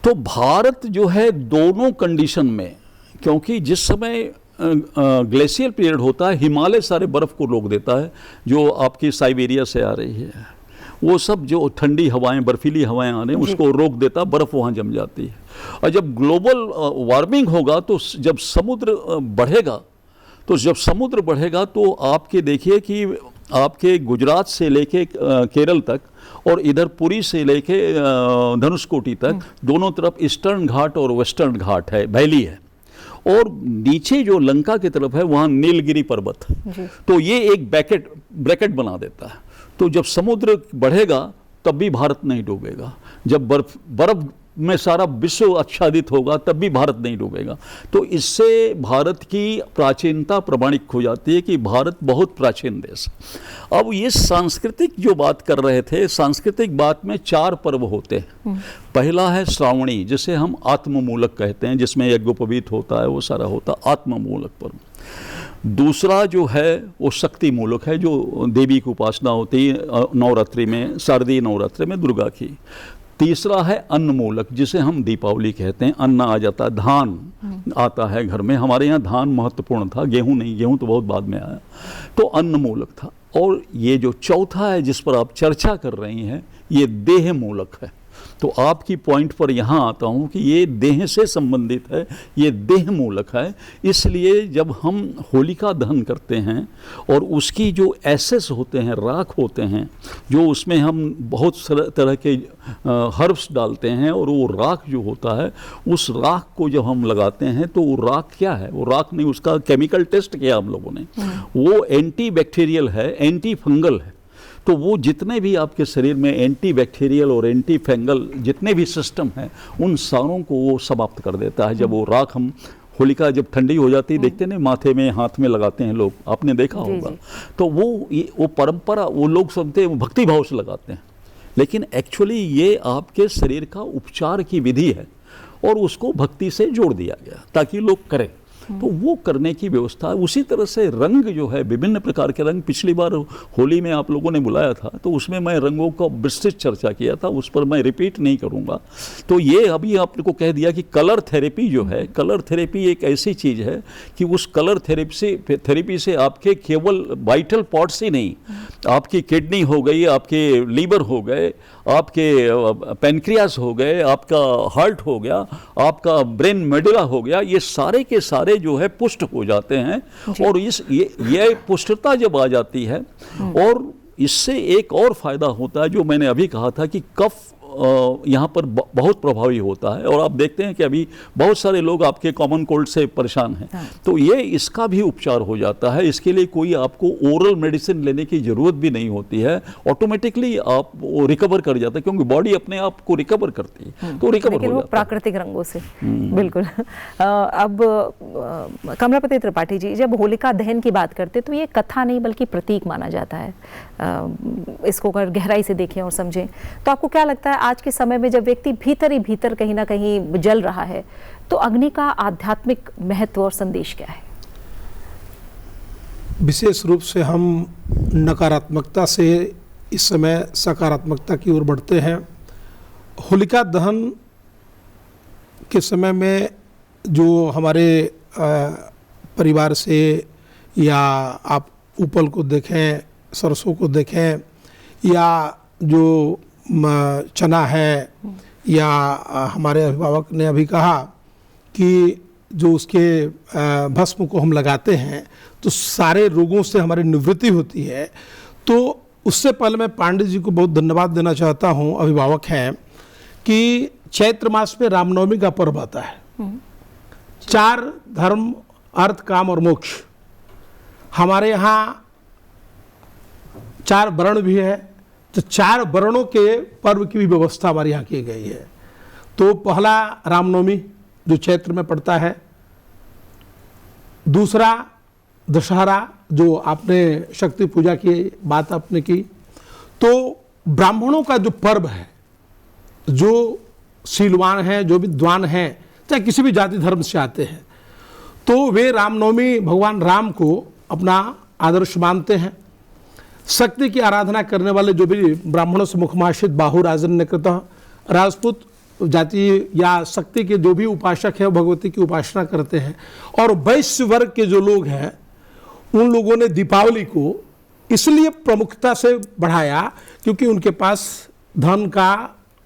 तो भारत जो है दोनों कंडीशन में, क्योंकि जिस समय ग्लेशियल पीरियड होता है, हिमालय सारे बर्फ़ को रोक देता है, जो आपकी साइबेरिया से आ रही है, वो सब जो ठंडी हवाएं, बर्फीली हवाएं आ रही हैं, उसको रोक देता, बर्फ़ वहाँ जम जाती है। और जब ग्लोबल वार्मिंग होगा तो जब समुद्र बढ़ेगा तो आपके देखिए कि आपके गुजरात से लेके केरल तक, और इधर पुरी से लेके धनुषकोटी तक, दोनों तरफ ईस्टर्न घाट और वेस्टर्न घाट है, वैली है, और नीचे जो लंका की तरफ है वहाँ नीलगिरी पर्वत। तो ये एक ब्रैकेट बना देता है। तो जब समुद्र बढ़ेगा तब भी भारत नहीं डूबेगा। जब बर्फ में सारा विश्व आच्छादित होगा तब भी भारत नहीं डूबेगा। तो इससे भारत की प्राचीनता प्रमाणित हो जाती है कि भारत बहुत प्राचीन देश है। अब ये सांस्कृतिक जो बात कर रहे थे, सांस्कृतिक बात में 4 पर्व होते हैं। पहला है श्रावणी, जिसे हम आत्ममूलक कहते हैं, जिसमें यज्ञोपवीत होता है, वो सारा होता आत्ममूलक पर्व। दूसरा जो है वो शक्ति मूलक है, जो देवी की उपासना होती है नवरात्रि में, शारदीय नवरात्रि में दुर्गा की। तीसरा है अन्न मूलक, जिसे हम दीपावली कहते हैं। अन्न आ जाता है, धान आता है घर में। हमारे यहाँ धान महत्वपूर्ण था, गेहूं नहीं, गेहूं तो बहुत बाद में आया। तो अन्न मूलक था। और ये जो चौथा है जिस पर आप चर्चा कर रही हैं, ये देह मूलक है। तो आपकी पॉइंट पर यहाँ आता हूँ कि ये देह से संबंधित है, ये देह मूलक है। इसलिए जब हम होलिका दहन करते हैं और उसकी जो एसेस होते हैं, राख होते हैं, जो उसमें हम बहुत तरह के हर्ब्स डालते हैं, और वो राख जो होता है, उस राख को जब हम लगाते हैं तो वो राख क्या है, वो राख नहीं, उसका केमिकल टेस्ट किया हम लोगों ने। वो एंटी बैक्टीरियल है, एंटी फंगल है। तो वो जितने भी आपके शरीर में एंटी बैक्टीरियल और एंटी फंगल जितने भी सिस्टम हैं, उन सारों को वो समाप्त कर देता है। जब वो राख हम होलिका जब ठंडी हो जाती है, देखते हैं माथे में हाथ में लगाते हैं लोग, आपने देखा होगा। तो वो परंपरा वो लोग समझते हैं, वो भक्ति भाव से लगाते हैं, लेकिन एक्चुअली ये आपके शरीर का उपचार की विधि है और उसको भक्ति से जोड़ दिया गया ताकि लोग करें। तो वो करने की व्यवस्था। उसी तरह से रंग जो है, विभिन्न प्रकार के रंग, पिछली बार होली में आप लोगों ने बुलाया था तो उसमें मैं रंगों का विस्तृत चर्चा किया था, उस पर मैं रिपीट नहीं करूंगा। तो ये अभी आपको कह दिया कि कलर थेरेपी जो है, कलर थेरेपी एक ऐसी चीज़ है कि उस कलर थेरेपी से आपके केवल वाइटल पार्ट्स ही नहीं, आपकी किडनी हो गई, आपके लीवर हो गए, आपके पैनक्रियास हो गए, आपका हार्ट हो गया, आपका ब्रेन मेडुला हो गया, ये सारे के सारे जो है पुष्ट हो जाते हैं। और ये पुष्टता जब आ जाती है, और इससे एक और फायदा होता है जो मैंने अभी कहा था कि कफ यहाँ पर बहुत प्रभावी होता है। और आप देखते हैं कि अभी बहुत सारे लोग आपके कॉमन कोल्ड से परेशान हैं, तो ये इसका भी उपचार हो जाता है। इसके लिए कोई आपको ओरल मेडिसिन लेने की जरूरत भी नहीं होती है, ऑटोमेटिकली आप वो रिकवर कर जाता है, क्योंकि बॉडी अपने आप को रिकवर करती है, तो रिकवर हो जाता है प्राकृतिक रंगों से। बिल्कुल। अब कमलापति त्रिपाठी जी, जब होलिका दहन की बात करते तो ये कथा नहीं बल्कि प्रतीक माना जाता है। इसको अगर गहराई से देखें और समझें तो आपको क्या लगता है, आज के समय में जब व्यक्ति भीतर ही भीतर कहीं ना कहीं जल रहा है, तो अग्नि का आध्यात्मिक महत्व और संदेश क्या है? विशेष रूप से हम नकारात्मकता से इस समय सकारात्मकता की ओर बढ़ते हैं। होलिका दहन के समय में जो हमारे परिवार से, या आप उपल को देखें, सरसों को देखें, या जो चना है, या हमारे अभिभावक ने अभी कहा कि जो उसके भस्म को हम लगाते हैं तो सारे रोगों से हमारी निवृत्ति होती है। तो उससे पहले मैं पांडे जी को बहुत धन्यवाद देना चाहता हूँ, अभिभावक हैं, कि चैत्र मास में रामनवमी का पर्व आता है। 4 धर्म, अर्थ, काम और मोक्ष। हमारे यहाँ 4 वर्ण भी है, तो 4 वर्णों के पर्व की भी व्यवस्था हमारे यहाँ की गई है। तो पहला रामनवमी जो चैत्र में पड़ता है, दूसरा दशहरा जो आपने शक्ति पूजा की बात आपने की। तो ब्राह्मणों का जो पर्व है, जो शीलवान हैं, जो विद्वान हैं, चाहे किसी भी जाति धर्म से आते हैं, तो वे रामनवमी भगवान राम को अपना आदर्श मानते हैं। शक्ति की आराधना करने वाले जो भी ब्राह्मणों से मुखमाशित बाहु राजन्यकृतः, राजपूत जाति या शक्ति के जो भी उपासक है भगवती की उपासना करते हैं। और वैश्य वर्ग के जो लोग हैं, उन लोगों ने दीपावली को इसलिए प्रमुखता से बढ़ाया क्योंकि उनके पास धन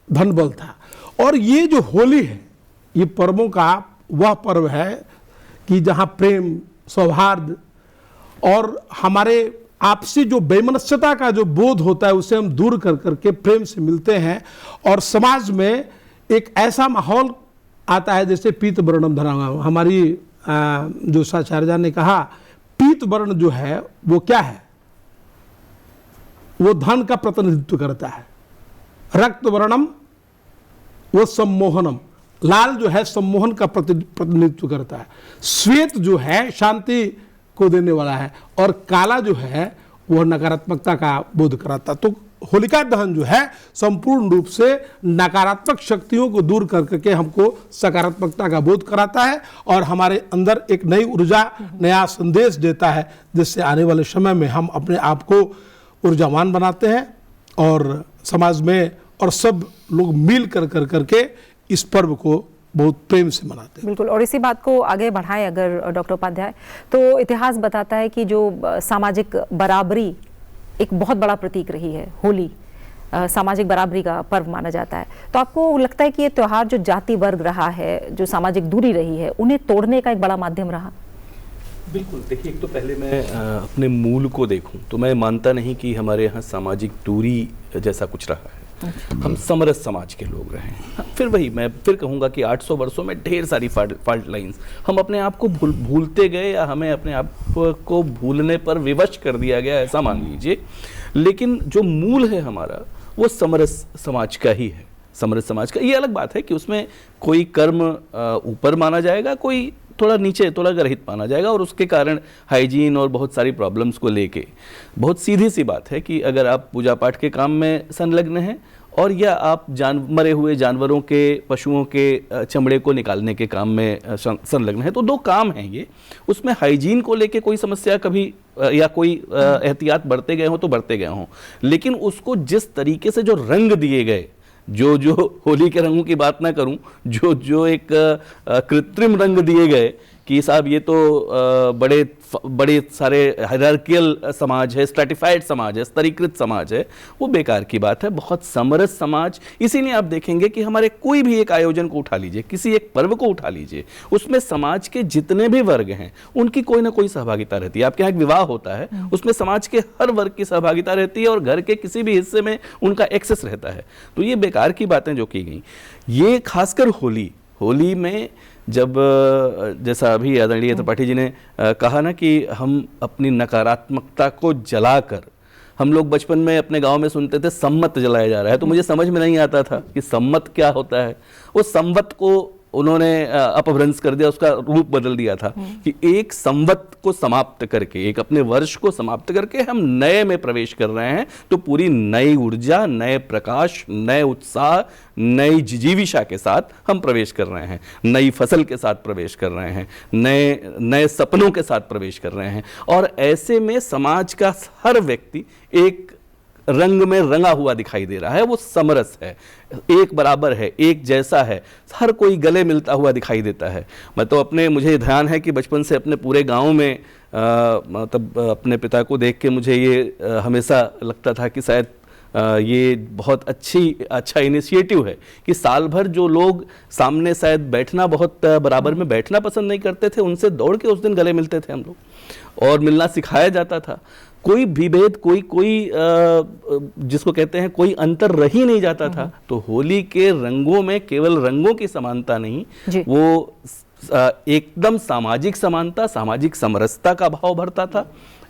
बल था। और ये जो होली है, ये पर्वों का वह पर्व है कि जहाँ प्रेम, सौहार्द और हमारे आपसी जो वैमनस्यता का जो बोध होता है उसे हम दूर कर करके प्रेम से मिलते हैं। और समाज में एक ऐसा माहौल आता है जैसे पीत वर्णम धरांगा। हमारी जो साचार्य ने कहा, पीत वर्ण जो है वो क्या है, वो धन का प्रतिनिधित्व करता है। रक्त वर्णम वो सम्मोहनम, लाल जो है सम्मोहन का प्रतिनिधित्व करता है, श्वेत जो है शांति को देने वाला है, और काला जो है वह नकारात्मकता का बोध कराता। तो होलिका दहन जो है संपूर्ण रूप से नकारात्मक शक्तियों को दूर करके हमको सकारात्मकता का बोध कराता है और हमारे अंदर एक नई ऊर्जा, नया संदेश देता है, जिससे आने वाले समय में हम अपने आप को ऊर्जावान बनाते हैं और समाज में और सब लोग मिल करके इस पर्व को बहुत प्रेम से मनाते हैं। बिल्कुल, और इसी बात को आगे बढ़ाएं अगर डॉक्टर उपाध्याय, तो इतिहास बताता है कि जो सामाजिक बराबरी एक बहुत बड़ा प्रतीक रही है, होली सामाजिक बराबरी का पर्व माना जाता है। तो आपको लगता है कि ये त्यौहार जो जाति वर्ग रहा है, जो सामाजिक दूरी रही है, उन्हें तोड़ने का एक बड़ा माध्यम रहा? बिल्कुल, देखिए, एक तो पहले मैं अपने मूल को देखूं तो मैं मानता नहीं कि हमारे यहाँ सामाजिक दूरी जैसा कुछ रहा है। हम समरस समाज के लोग रहे हैं। फिर वही मैं फिर कहूँगा कि 800 वर्षों में ढेर सारी फॉल्ट लाइंस, हम अपने आप को भूलते गए या हमें अपने आप को भूलने पर विवश कर दिया गया, ऐसा मान लीजिए। लेकिन जो मूल है हमारा वो समरस समाज का ही है। समरस समाज का ये अलग बात है कि उसमें कोई कर्म ऊपर माना जाएगा, कोई थोड़ा नीचे, थोड़ा गर्हित माना जाएगा, और उसके कारण हाइजीन और बहुत सारी प्रॉब्लम्स को लेके बहुत सीधी सी बात है कि अगर आप पूजा पाठ के काम में संलग्न हैं और या आप मरे हुए जानवरों के, पशुओं के चमड़े को निकालने के काम में संलग्न है, तो दो काम हैं ये। उसमें हाइजीन को लेके कोई समस्या कभी या कोई एहतियात बरते गए हों तो बरते गए हों, लेकिन उसको जिस तरीके से जो रंग दिए गए, जो होली के रंगों की बात ना करूं, जो एक कृत्रिम रंग दिए गए कि साहब ये तो बड़े सारे हायरार्कियल समाज है, स्ट्रैटिफाइड समाज है, स्तरीकृत समाज है, वो बेकार की बात है। बहुत समरस समाज, इसीलिए आप देखेंगे कि हमारे कोई भी एक आयोजन को उठा लीजिए, किसी एक पर्व को उठा लीजिए, उसमें समाज के जितने भी वर्ग हैं उनकी कोई ना कोई सहभागिता रहती है। आपके यहाँ एक विवाह होता है, उसमें समाज के हर वर्ग की सहभागिता रहती है और घर के किसी भी हिस्से में उनका एक्सेस रहता है। तो ये बेकार की बातें जो की गई, ये खासकर होली में जब जैसा अभी आदरणीय त्रिपाठी जी ने कहा ना कि हम अपनी नकारात्मकता को जलाकर, हम लोग बचपन में अपने गांव में सुनते थे सम्मत जलाया जा रहा है, तो मुझे समझ में नहीं आता था कि सम्मत क्या होता है। वो संवत को उन्होंने अपभ्रंश कर दिया, उसका रूप बदल दिया था कि एक संवत को समाप्त करके, एक अपने वर्ष को समाप्त करके हम नए में प्रवेश कर रहे हैं। तो पूरी नई ऊर्जा, नए प्रकाश, नए उत्साह, नई जिजीविशा के साथ हम प्रवेश कर रहे हैं, नई फसल के साथ प्रवेश कर रहे हैं, नए सपनों के साथ प्रवेश कर रहे हैं। और ऐसे में समाज का हर व्यक्ति एक रंग में रंगा हुआ दिखाई दे रहा है, वो समरस है, एक बराबर है, एक जैसा है, हर कोई गले मिलता हुआ दिखाई देता है। मैं तो मुझे ध्यान है कि बचपन से अपने पूरे गांव में मतलब अपने पिता को देख के मुझे ये हमेशा लगता था कि शायद ये बहुत अच्छा इनिशिएटिव है कि साल भर जो लोग सामने शायद बैठना बहुत बराबर में बैठना पसंद नहीं करते थे, उनसे दौड़ के उस दिन गले मिलते थे हम लोग और मिलना सिखाया जाता था। कोई विभेद, कोई जिसको कहते हैं कोई अंतर रह ही नहीं जाता था। तो होली के रंगों में केवल रंगों की समानता नहीं, वो एकदम सामाजिक समानता, सामाजिक समरसता का भाव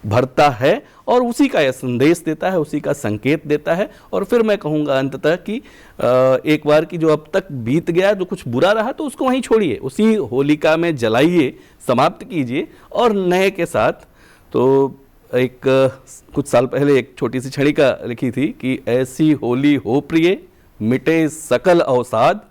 भरता है और उसी का यह संदेश देता है, उसी का संकेत देता है। और फिर मैं कहूँगा अंततः कि एक बार की जो अब तक बीत गया, जो कुछ बुरा रहा तो उसको वहीं छोड़िए, उसी होलिका में जलाइए, समाप्त कीजिए और नए के साथ। तो एक कुछ साल पहले एक छोटी सी छड़िका लिखी थी कि ऐसी होली हो प्रिय, मिटे सकल अवसाद,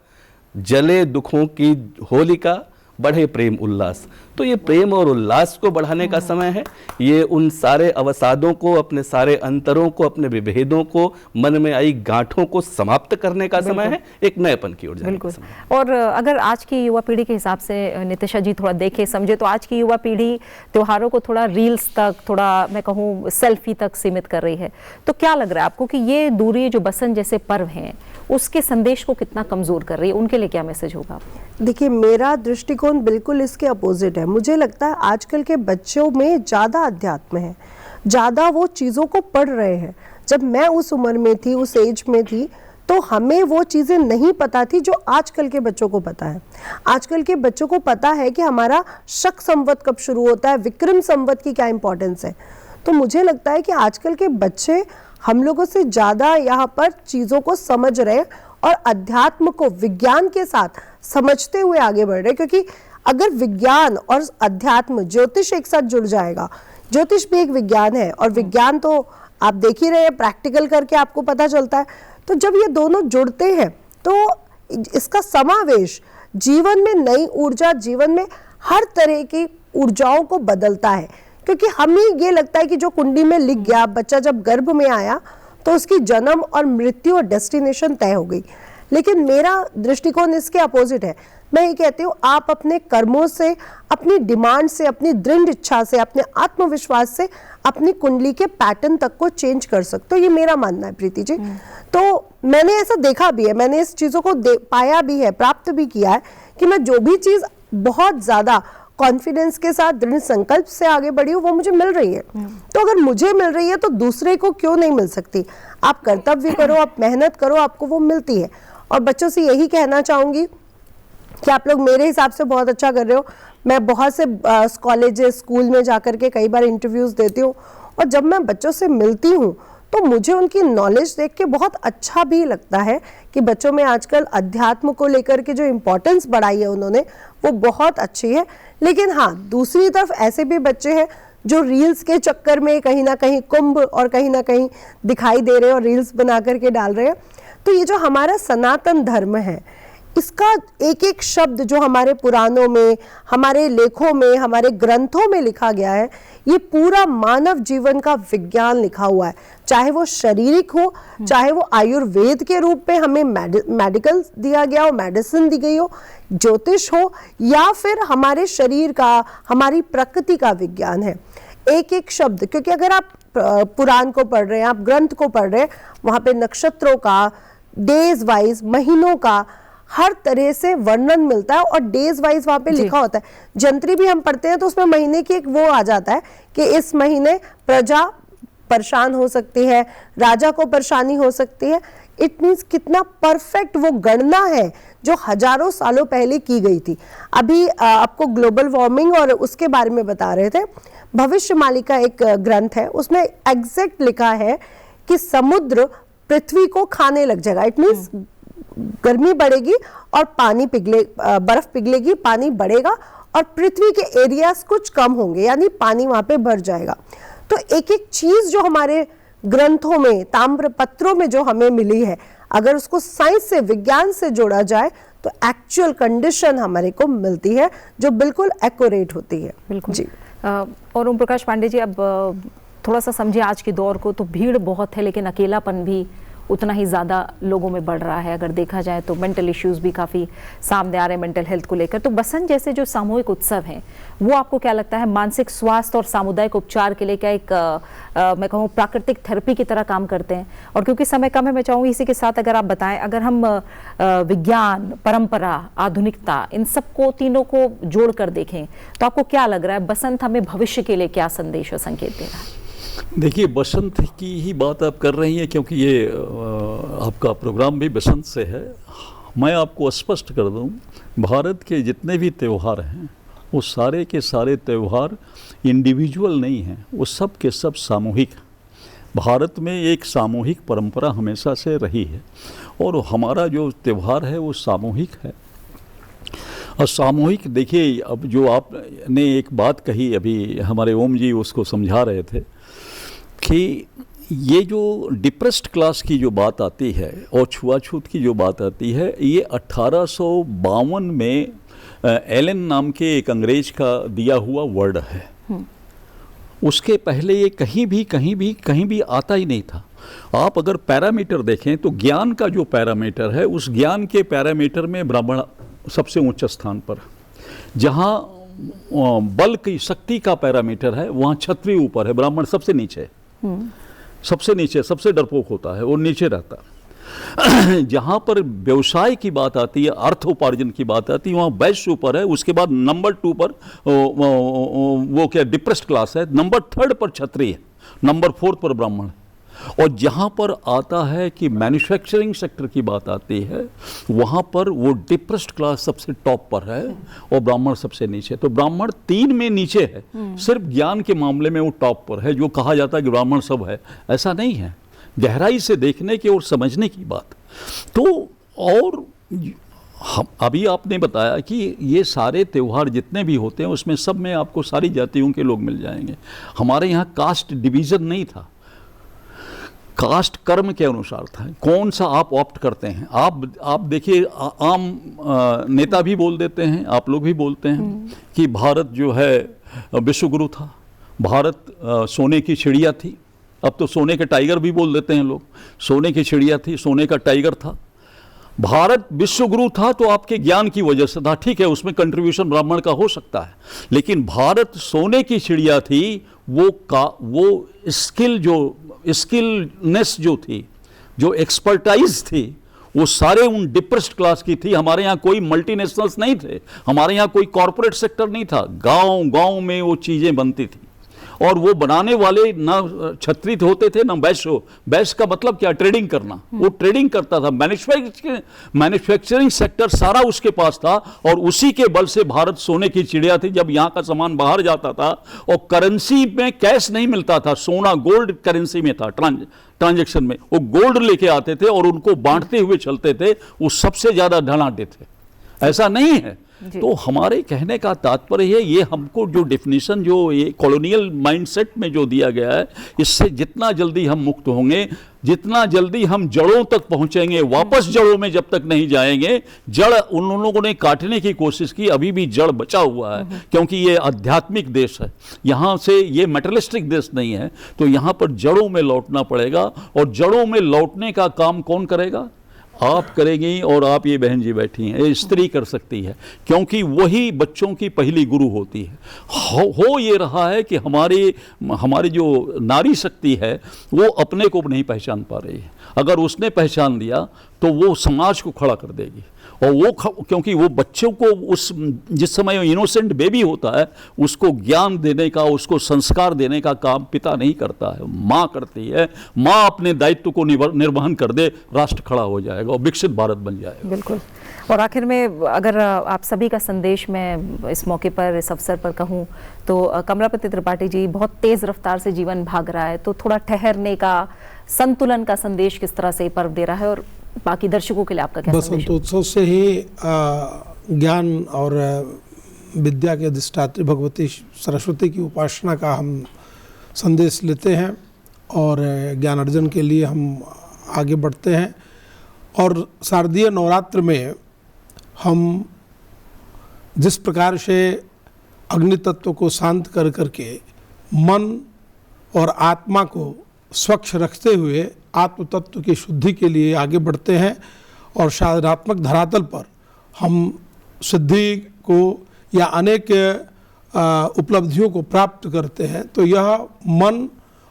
जले दुखों की होलिका, बढ़े प्रेम उल्लास। तो ये प्रेम और उल्लास को बढ़ाने का समय है, ये उन सारे अवसादों को, अपने सारे अंतरों को, अपने विभेदों को, मन में आई गांठों को समाप्त करने का समय है, एक नएपन की ओर जाने का समय। और अगर आज की युवा पीढ़ी के हिसाब से नितिशा जी थोड़ा देखे समझे, तो आज की युवा पीढ़ी त्योहारों को थोड़ा रील्स तक, थोड़ा मैं कहूँ सेल्फी तक सीमित कर रही है। तो क्या लग रहा है आपको कि ये दूरी जो बसंत जैसे पर्व हैं उसके संदेश को कितना कमजोर कर रही है? उनके लिए क्या मैसेज होगा? देखिए, मेरा दृष्टिकोण बिल्कुल इसके अपोजिट है। मुझे लगता है आजकल के बच्चों में ज़्यादा अध्यात्म है, ज़्यादा वो चीज़ों को पढ़ रहे हैं। जब मैं उस उम्र में थी, उस एज में थी, तो हमें वो चीज़ें नहीं पता थी जो आजकल के बच्चों को पता है। आजकल के बच्चों को पता है कि हमारा शक संवत कब शुरू होता है, विक्रम संवत की क्या इंपॉर्टेंस है। तो मुझे लगता है कि आजकल के बच्चे हम लोगों से ज़्यादा यहाँ पर चीज़ों को समझ रहे हैं और अध्यात्म को विज्ञान के साथ समझते हुए आगे बढ़ रहे हैं। क्योंकि अगर विज्ञान और अध्यात्म, ज्योतिष एक साथ जुड़ जाएगा, ज्योतिष भी एक विज्ञान है और विज्ञान तो आप देख ही रहे हैं, प्रैक्टिकल करके आपको पता चलता है। तो जब ये दोनों जुड़ते हैं तो इसका समावेश जीवन में नई ऊर्जा, जीवन में हर तरह की ऊर्जाओं को बदलता है। क्योंकि हमें ये लगता है कि जो कुंडली में लिख गया, बच्चा जब गर्भ में आया तो उसकी जन्म और मृत्यु और डेस्टिनेशन तय हो गई। लेकिन मेरा दृष्टिकोण इसके अपोजिट है। मैं ये कहती हूँ, आप अपने कर्मों से, अपनी डिमांड से, अपनी दृढ़ इच्छा से, अपने आत्मविश्वास से अपनी कुंडली के पैटर्न तक को चेंज कर सकते हो। ये मेरा मानना है प्रीति जी। तो मैंने ऐसा देखा भी है, मैंने इस चीज़ों को पाया भी है, प्राप्त भी किया है कि मैं जो भी चीज़ बहुत ज़्यादा कॉन्फिडेंस के साथ, दृढ़ संकल्प से आगे बढ़ी हूँ, वो मुझे मिल रही है। तो अगर मुझे मिल रही है तो दूसरे को क्यों नहीं मिल सकती। आप कर्तव्य करो, आप मेहनत करो, आपको वो मिलती है। और बच्चों से यही कहना चाहूँगी कि आप लोग मेरे हिसाब से बहुत अच्छा कर रहे हो। मैं बहुत से कॉलेजेस, स्कूल में जाकर के कई बार इंटरव्यूज़ देती हूँ और जब मैं बच्चों से मिलती हूँ तो मुझे उनकी नॉलेज देख के बहुत अच्छा भी लगता है कि बच्चों में आजकल अध्यात्म को लेकर के जो इम्पोर्टेंस बढ़ाई है उन्होंने, वो बहुत अच्छी है। लेकिन हाँ, दूसरी तरफ ऐसे भी बच्चे हैं जो रील्स के चक्कर में कहीं ना कहीं कुंभ और कहीं ना कहीं दिखाई दे रहे हैं और रील्स बना करके डाल रहे हैं। तो ये जो हमारा सनातन धर्म है, इसका एक एक शब्द जो हमारे पुराणों में, हमारे लेखों में, हमारे ग्रंथों में लिखा गया है, ये पूरा मानव जीवन का विज्ञान लिखा हुआ है। चाहे वो शारीरिक हो, चाहे वो आयुर्वेद के रूप में हमें मेडिकल दिया गया हो, मेडिसिन दी गई हो, ज्योतिष हो, या फिर हमारे शरीर का, हमारी प्रकृति का विज्ञान है। एक एक शब्द, क्योंकि अगर आप पुराण को पढ़ रहे हैं, आप ग्रंथ को पढ़ रहे हैं, वहाँ पे नक्षत्रों का, डेज वाइज, महीनों का हर तरह से वर्णन मिलता है और डेज वाइज वहाँ पे लिखा होता है। जंत्री भी हम पढ़ते हैं तो उसमें महीने की एक वो आ जाता है कि इस महीने प्रजा परेशान हो सकती है, राजा को परेशानी हो सकती है। इट मीन्स कितना परफेक्ट वो गणना है जो हजारों सालों पहले की गई थी। अभी आपको ग्लोबल वार्मिंग और उसके बारे में बता रहे थे। भविष्यवाणी का एक ग्रंथ है, उसमें एग्जैक्ट लिखा है कि समुद्र पृथ्वी को खाने लग जाएगा। इट मीन्स गर्मी बढ़ेगी और पानी बर्फ पिघलेगी, पानी बढ़ेगा और पृथ्वी के एरियाज कुछ कम होंगे, यानी पानी वहां पे भर जाएगा। तो एक एक चीज जो हमारे ग्रंथों में, ताम्र पत्रों में जो हमें मिली है, अगर उसको साइंस से, विज्ञान से जोड़ा जाए तो एक्चुअल कंडीशन हमारे को मिलती है जो बिल्कुल एक्यूरेट होती है। बिल्कुल जी। और ओम प्रकाश पांडे जी, अब थोड़ा सा समझिए आज के दौर को। तो भीड़ बहुत है लेकिन अकेलापन भी उतना ही ज़्यादा लोगों में बढ़ रहा है। अगर देखा जाए तो मेंटल इश्यूज़ भी काफ़ी सामने आ रहे हैं मेंटल हेल्थ को लेकर। तो बसंत जैसे जो सामूहिक उत्सव हैं, वो आपको क्या लगता है मानसिक स्वास्थ्य और सामुदायिक उपचार के लिए क्या एक मैं कहूँ प्राकृतिक थेरेपी की तरह काम करते हैं? और क्योंकि समय कम है, मैं चाहूँगी इसी के साथ अगर आप बताएं, अगर हम विज्ञान, परंपरा, आधुनिकता, इन सबको, तीनों को जोड़ कर देखें तो आपको क्या लग रहा है बसंत हमें भविष्य के लिए क्या संदेश और संकेत दे रहा है? देखिए, बसंत की ही बात आप कर रही हैं क्योंकि ये आपका प्रोग्राम भी बसंत से है। मैं आपको स्पष्ट कर दूं, भारत के जितने भी त्यौहार हैं वो सारे के सारे त्यौहार इंडिविजुअल नहीं हैं, वो सब के सब सामूहिक। भारत में एक सामूहिक परंपरा हमेशा से रही है और हमारा जो त्यौहार है वो सामूहिक है। और सामूहिक, देखिए, अब जो आपने एक बात कही अभी, हमारे ओम जी उसको समझा रहे थे कि ये जो डिप्रेस्ड क्लास की जो बात आती है और छुआछूत की जो बात आती है, ये 1852 में एलन नाम के एक अंग्रेज का दिया हुआ वर्ड है। उसके पहले ये कहीं भी आता ही नहीं था। आप अगर पैरामीटर देखें तो ज्ञान का जो पैरामीटर है, उस ज्ञान के पैरामीटर में ब्राह्मण सबसे ऊंच स्थान पर। जहाँ बल की शक्ति का पैरामीटर है वहाँ क्षत्रिय ऊपर है, ब्राह्मण सबसे नीचे है। सबसे नीचे, सबसे डरपोक होता है और नीचे रहता है। जहाँ पर व्यवसाय की बात आती है, अर्थ उपार्जन की बात आती है, वहाँ वैश्य ऊपर है। उसके बाद नंबर 2 पर वो क्या डिप्रेस्ड क्लास है, नंबर 3 पर क्षत्रिय है, नंबर 4 पर ब्राह्मण है। और जहाँ पर आता है कि मैन्युफैक्चरिंग सेक्टर की बात आती है, वहाँ पर वो डिप्रेस्ड क्लास सबसे टॉप पर है और ब्राह्मण सबसे नीचे। तो ब्राह्मण 3 में नीचे है, सिर्फ ज्ञान के मामले में वो टॉप पर है। जो कहा जाता है कि ब्राह्मण सब है, ऐसा नहीं है। गहराई से देखने की और समझने की बात। तो और हम अभी आपने बताया कि ये सारे त्यौहार जितने भी होते हैं उसमें सब में आपको सारी जातियों के लोग मिल जाएंगे। हमारे यहाँ कास्ट डिवीज़न नहीं था, कास्ट कर्म के अनुसार था, कौन सा आप ऑप्ट करते हैं। आप देखिए, आम नेता भी बोल देते हैं, आप लोग भी बोलते हैं कि भारत जो है विश्वगुरु था, भारत सोने की चिड़िया थी। अब तो सोने के टाइगर भी बोल देते हैं लोग, सोने की चिड़िया थी, सोने का टाइगर था। भारत विश्वगुरु था तो आपके ज्ञान की वजह से था, ठीक है, उसमें कंट्रीब्यूशन ब्राह्मण का हो सकता है, लेकिन भारत सोने की चिड़िया थी, वो स्किलनेस जो थी, जो एक्सपर्टाइज थी, वो सारे उन डिप्रेस्ड क्लास की थी। हमारे यहाँ कोई मल्टीनेशनल्स नहीं थे, हमारे यहाँ कोई कॉरपोरेट सेक्टर नहीं था, गांव गांव में वो चीज़ें बनती थी, और वो बनाने वाले ना क्षत्रिय होते थे ना वैश्य। वैश्य का मतलब क्या? ट्रेडिंग करना। वो ट्रेडिंग करता था, मैन्युफैक्चरिंग सेक्टर सारा उसके पास था, और उसी के बल से भारत सोने की चिड़िया थी। जब यहाँ का सामान बाहर जाता था और करेंसी में कैश नहीं मिलता था, सोना गोल्ड करेंसी में था, ट्रांजैक्शन में वो गोल्ड लेके आते थे और उनको बांटते हुए चलते थे, वो सबसे ज्यादा धनाढ्य थे। ऐसा नहीं है। तो हमारे कहने का तात्पर्य है, ये हमको जो डेफिनेशन, जो ये कॉलोनियल माइंडसेट में जो दिया गया है, इससे जितना जल्दी हम मुक्त होंगे, जितना जल्दी हम जड़ों तक पहुंचेंगे, वापस जड़ों में जब तक नहीं जाएंगे, जड़ उन लोगों ने काटने की कोशिश की, अभी भी जड़ बचा हुआ है, क्योंकि ये आध्यात्मिक देश है, यहाँ से ये मटेरियलिस्टिक देश नहीं है। तो यहाँ पर जड़ों में लौटना पड़ेगा, और जड़ों में लौटने का काम कौन करेगा? आप करेंगी, और आप ये बहन जी बैठी हैं, ये स्त्री कर सकती है, क्योंकि वही बच्चों की पहली गुरु होती है। हो ये रहा है कि हमारी जो नारी शक्ति है वो अपने को नहीं पहचान पा रही है। अगर उसने पहचान लिया तो वो समाज को खड़ा कर देगी, और वो क्योंकि वो बच्चों को जिस समय इनोसेंट बेबी होता है, उसको ज्ञान देने का, उसको संस्कार देने का काम पिता नहीं करता है, माँ करती है। माँ अपने दायित्व को निर्वहन कर दे, राष्ट्र खड़ा हो जाएगा और विकसित भारत बन जाएगा। बिल्कुल। और आखिर में अगर आप सभी का संदेश मैं इस मौके पर, इस अवसर पर कहूँ तो, कमलापति त्रिपाठी जी, बहुत तेज रफ्तार से जीवन भाग रहा है, तो थोड़ा ठहरने का, संतुलन का संदेश किस तरह से ये पर्व दे रहा है, और बाकी दर्शकों के लिए आपका क्या संदेश है? बसंतोत्सव से ही ज्ञान और विद्या के अधिष्ठात्री भगवती सरस्वती की उपासना का हम संदेश लेते हैं, और ज्ञान अर्जन के लिए हम आगे बढ़ते हैं। और शारदीय नवरात्र में हम जिस प्रकार से अग्नि तत्व को शांत कर करके मन और आत्मा को स्वच्छ रखते हुए आत्म तत्व की शुद्धि के लिए आगे बढ़ते हैं, और साधनात्मक धरातल पर हम सिद्धि को या अनेक उपलब्धियों को प्राप्त करते हैं। तो यह मन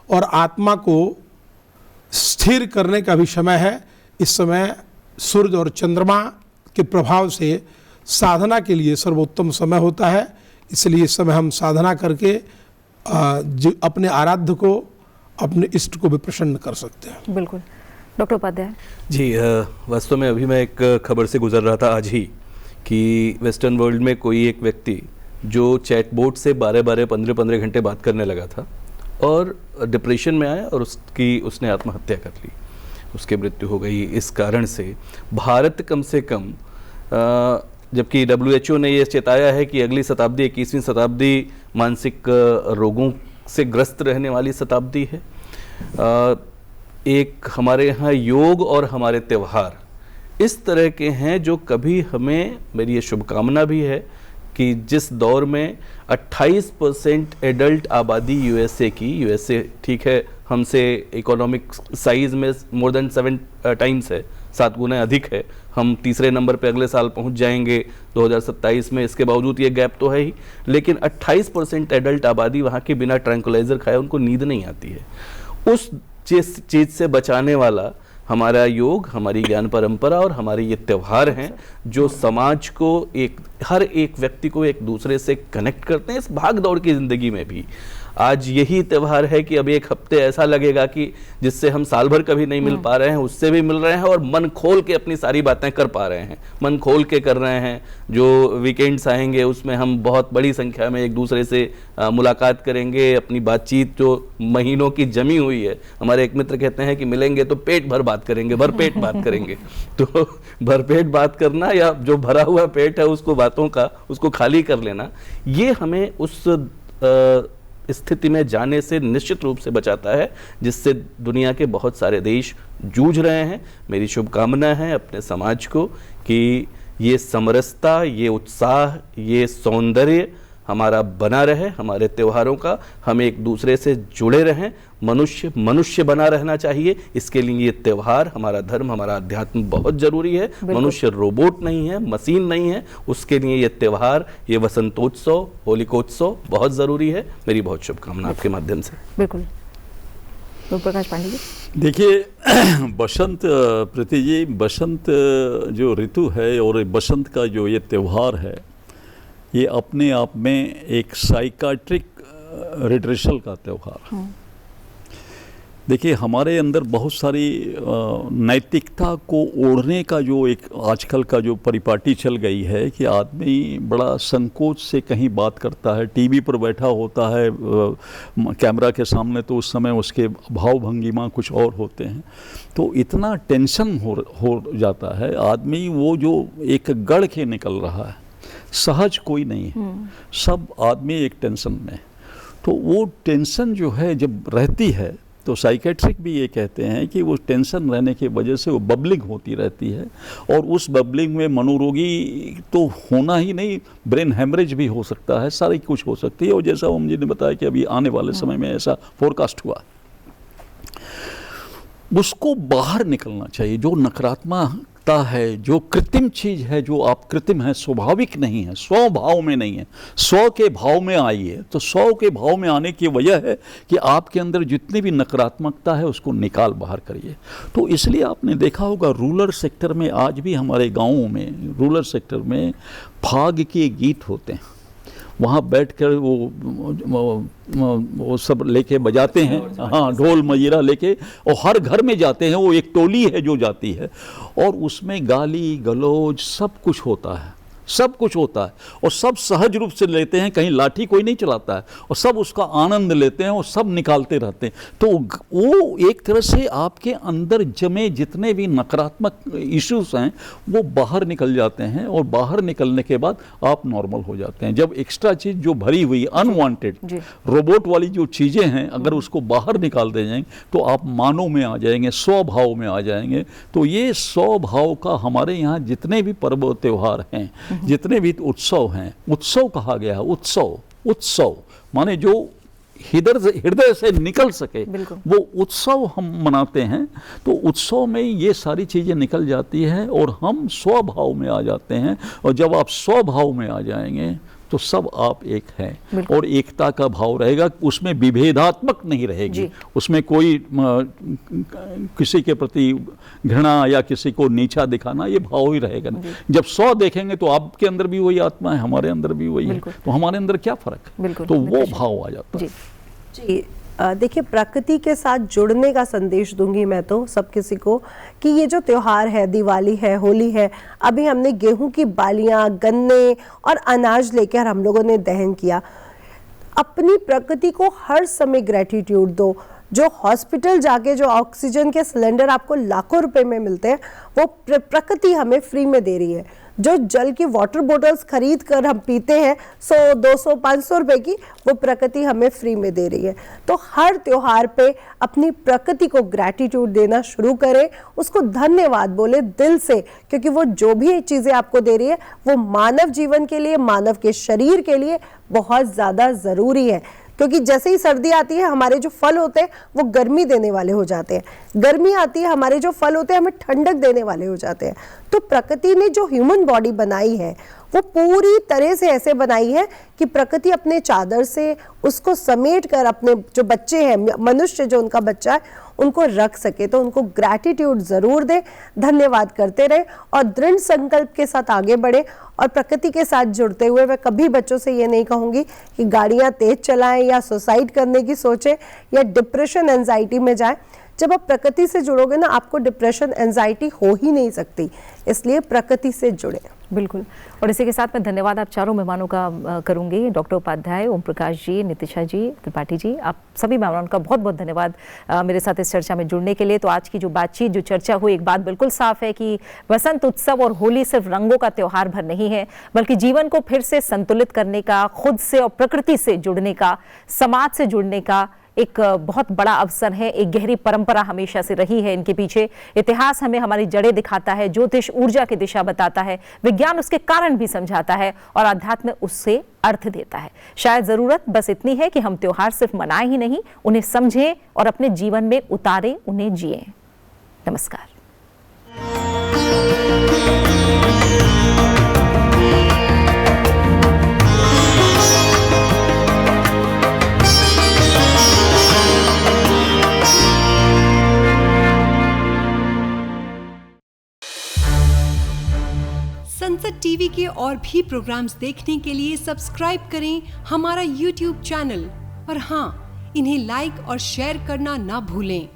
और आत्मा को स्थिर करने का भी समय है। इस समय सूर्य और चंद्रमा के प्रभाव से साधना के लिए सर्वोत्तम समय होता है, इसलिए इस समय हम साधना करके अपने आराध्य को, अपने इष्ट को भी प्रसन्न कर सकते हैं। बिल्कुल। डॉक्टर उपाध्याय जी, वास्तव में अभी मैं एक खबर से गुजर रहा था आज ही, कि वेस्टर्न वर्ल्ड में कोई एक व्यक्ति जो चैटबोट से 12-12, 15-15 घंटे बात करने लगा था, और डिप्रेशन में आया, और उसने आत्महत्या कर ली, उसकी मृत्यु हो गई। इस कारण से भारत कम से कम, जबकि WHO ने यह चेताया है कि अगली शताब्दी, 21वीं शताब्दी मानसिक रोगों से ग्रस्त रहने वाली शताब्दी है। एक हमारे यहाँ योग और हमारे त्यौहार इस तरह के हैं जो कभी हमें, मेरी ये शुभकामना भी है कि जिस दौर में 28% एडल्ट आबादी यूएसए ठीक है, हमसे इकोनॉमिक साइज में मोर देन 7 टाइम्स है, 7 गुना अधिक है, हम तीसरे नंबर पे अगले साल पहुंच जाएंगे 2027 में। इसके बावजूद ये गैप तो है ही, लेकिन 28% एडल्ट आबादी वहाँ के बिना ट्रैंकुलाइजर खाए उनको नींद नहीं आती है। उस चीज़ से बचाने वाला हमारा योग, हमारी ज्ञान परंपरा और हमारे ये त्यौहार हैं, जो समाज को, हर एक व्यक्ति को एक दूसरे से कनेक्ट करते हैं। इस भाग दौड़ की ज़िंदगी में भी आज यही त्यौहार है कि अब एक हफ्ते ऐसा लगेगा कि जिससे हम साल भर कभी नहीं मिल पा रहे हैं, उससे भी मिल रहे हैं और मन खोल के अपनी सारी बातें कर पा रहे हैं, मन खोल के कर रहे हैं। जो वीकेंड्स आएंगे उसमें हम बहुत बड़ी संख्या में एक दूसरे से मुलाकात करेंगे, अपनी बातचीत जो महीनों की जमी हुई है, हमारे एक मित्र कहते हैं कि मिलेंगे तो पेट भर बात करेंगे, भर पेट बात करेंगे। तो भरपेट बात करना या जो भरा हुआ पेट है उसको बातों का उसको खाली कर लेना, ये हमें उस स्थिति में जाने से निश्चित रूप से बचाता है जिससे दुनिया के बहुत सारे देश जूझ रहे हैं। मेरी शुभकामना है अपने समाज को कि ये समरसता, ये उत्साह, ये सौंदर्य हमारा बना रहे, हमारे त्योहारों का हम एक दूसरे से जुड़े रहें, मनुष्य बना रहना चाहिए। इसके लिए ये त्यौहार, हमारा धर्म, हमारा अध्यात्म बहुत जरूरी है। मनुष्य रोबोट नहीं है, मशीन नहीं है, उसके लिए ये त्यौहार, ये वसंतोत्सव, होलिकोत्सव बहुत जरूरी है। मेरी बहुत शुभकामना आपके माध्यम से। बिल्कुल। तो प्रकाश पांडे जी, देखिए बसंत, प्रीति जी, बसंत जो ऋतु है और बसंत का जो ये त्यौहार है, ये अपने आप में एक साइकाट्रिक रिट्रेशल का त्यौहार है। देखिए हमारे अंदर बहुत सारी नैतिकता को ओढ़ने का जो एक आजकल का जो परिपाटी चल गई है कि आदमी बड़ा संकोच से कहीं बात करता है, टीवी पर बैठा होता है कैमरा के सामने, तो उस समय उसके भाव भंगिमा कुछ और होते हैं, तो इतना टेंशन हो जाता है आदमी, वो जो एक गढ़ के निकल रहा है, सहज कोई नहीं है, सब आदमी एक टेंशन में। तो वो टेंशन जो है जब रहती है तो साइकेट्रिक भी ये कहते हैं कि वो टेंशन रहने की वजह से वो बबलिंग होती रहती है, और उस बबलिंग में मनोरोगी तो होना ही नहीं, ब्रेन हेमरेज भी हो सकता है, सारी कुछ हो सकती है। और जैसा ओम जी ने बताया कि अभी आने वाले समय में ऐसा फोरकास्ट हुआ, उसको बाहर निकलना चाहिए। जो नकारात्मकता है, जो कृत्रिम चीज है, जो आप कृत्रिम है, स्वाभाविक नहीं है, स्वभाव में नहीं है, स्व के भाव में आइए। तो स्व के भाव में आने की वजह है कि आपके अंदर जितनी भी नकारात्मकता है उसको निकाल बाहर करिए। तो इसलिए आपने देखा होगा रूरल सेक्टर में, आज भी हमारे गाँवों में, रूरल सेक्टर में फाग के गीत होते हैं, वहाँ बैठकर वो सब लेके बजाते हैं, हाँ, ढोल मजीरा लेके, और हर घर में जाते हैं, वो एक टोली है जो जाती है, और उसमें गाली गलौज सब कुछ होता है, सब कुछ होता है, और सब सहज रूप से लेते हैं, कहीं लाठी कोई नहीं चलाता है, और सब उसका आनंद लेते हैं और सब निकालते रहते हैं। तो वो एक तरह से आपके अंदर जमे जितने भी नकारात्मक इश्यूज हैं वो बाहर निकल जाते हैं, और बाहर निकलने के बाद आप नॉर्मल हो जाते हैं। जब एक्स्ट्रा चीज जो भरी हुई अनवांटेड रोबोट वाली जो चीजें हैं, अगर उसको बाहर निकाल दे जाएंगे तो आप मानव में आ जाएंगे, स्वभाव में आ जाएंगे। तो ये स्वभाव का हमारे यहाँ जितने भी पर्व त्योहार हैं, जितने भी उत्सव हैं, उत्सव कहा गया है, उत्सव माने जो हृदय से निकल सके, वो उत्सव हम मनाते हैं। तो उत्सव में ये सारी चीजें निकल जाती हैं और हम स्वभाव में आ जाते हैं, और जब आप स्वभाव में आ जाएंगे तो सब आप एक हैं, और एकता का भाव रहेगा, उसमें विभेदात्मक नहीं रहेगी, उसमें कोई किसी के प्रति घृणा या किसी को नीचा दिखाना ये भाव ही रहेगा नहीं। जब 100 देखेंगे तो आपके अंदर भी वही आत्मा है, हमारे अंदर भी वही है, तो हमारे अंदर क्या फर्क है, तो वो भाव आ जाता है। जी देखिए, प्रकृति के साथ जुड़ने का संदेश दूंगी मैं तो सब किसी को कि ये जो त्योहार है, दिवाली है, होली है, अभी हमने गेहूं की बालियां, गन्ने और अनाज लेकर हम लोगों ने दहन किया। अपनी प्रकृति को हर समय ग्रेटिट्यूड दो। जो हॉस्पिटल जाके जो ऑक्सीजन के सिलेंडर आपको लाखों रुपए में मिलते हैं, वो प्रकृति हमें फ्री में दे रही है। जो जल की वाटर बोटल्स खरीद कर हम पीते हैं 100, 200, 500 रुपए की, वो प्रकृति हमें फ्री में दे रही है। तो हर त्योहार पे अपनी प्रकृति को ग्रैटिट्यूड देना शुरू करें, उसको धन्यवाद बोले दिल से, क्योंकि वो जो भी चीजें आपको दे रही है वो मानव जीवन के लिए, मानव के शरीर के लिए बहुत ज्यादा जरूरी है। क्योंकि जैसे ही सर्दी आती है, हमारे जो फल होते हैं वो गर्मी देने वाले हो जाते हैं, गर्मी आती है, हमारे जो फल होते हैं हमें ठंडक देने वाले हो जाते हैं। तो प्रकृति ने जो ह्यूमन बॉडी बनाई है वो पूरी तरह से ऐसे बनाई है कि प्रकृति अपने चादर से उसको समेट कर अपने जो बच्चे हैं, मनुष्य जो उनका बच्चा है, उनको रख सके। तो उनको ग्रैटिट्यूड ज़रूर दें, धन्यवाद करते रहे और दृढ़ संकल्प के साथ आगे बढ़े। और प्रकृति के साथ जुड़ते हुए मैं कभी बच्चों से ये नहीं कहूँगी कि गाड़ियाँ तेज चलाएं या सुसाइड करने की सोचें या डिप्रेशन एंजाइटी में जाएं। जब आप प्रकृति से जुड़ोगे ना, आपको डिप्रेशन एंजाइटी हो ही नहीं सकती। इसलिए प्रकृति से जुड़े। बिल्कुल। और इसी के साथ मैं धन्यवाद आप चारों मेहमानों का करूंगी, डॉक्टर उपाध्याय, ओम प्रकाश जी, नितिशा जी, त्रिपाठी जी, आप सभी मेहमानों का बहुत बहुत धन्यवाद मेरे साथ इस चर्चा में जुड़ने के लिए। तो आज की जो बातचीत, जो चर्चा हुई, एक बात बिल्कुल साफ है कि वसंत उत्सव और होली सिर्फ रंगों का त्योहार भर नहीं है, बल्कि जीवन को फिर से संतुलित करने का, खुद से और प्रकृति से जुड़ने का, समाज से जुड़ने का एक बहुत बड़ा अवसर है। एक गहरी परंपरा हमेशा से रही है इनके पीछे। इतिहास हमें हमारी जड़ें दिखाता है, ज्योतिष ऊर्जा की दिशा बताता है, विज्ञान उसके कारण भी समझाता है और अध्यात्म उससे अर्थ देता है। शायद जरूरत बस इतनी है कि हम त्योहार सिर्फ मनाएं ही नहीं, उन्हें समझें और अपने जीवन में उतारें, उन्हें जिएं। नमस्कार। संसद टीवी के और भी प्रोग्राम्स देखने के लिए सब्सक्राइब करें हमारा YouTube चैनल और हाँ, इन्हें लाइक और शेयर करना ना भूलें।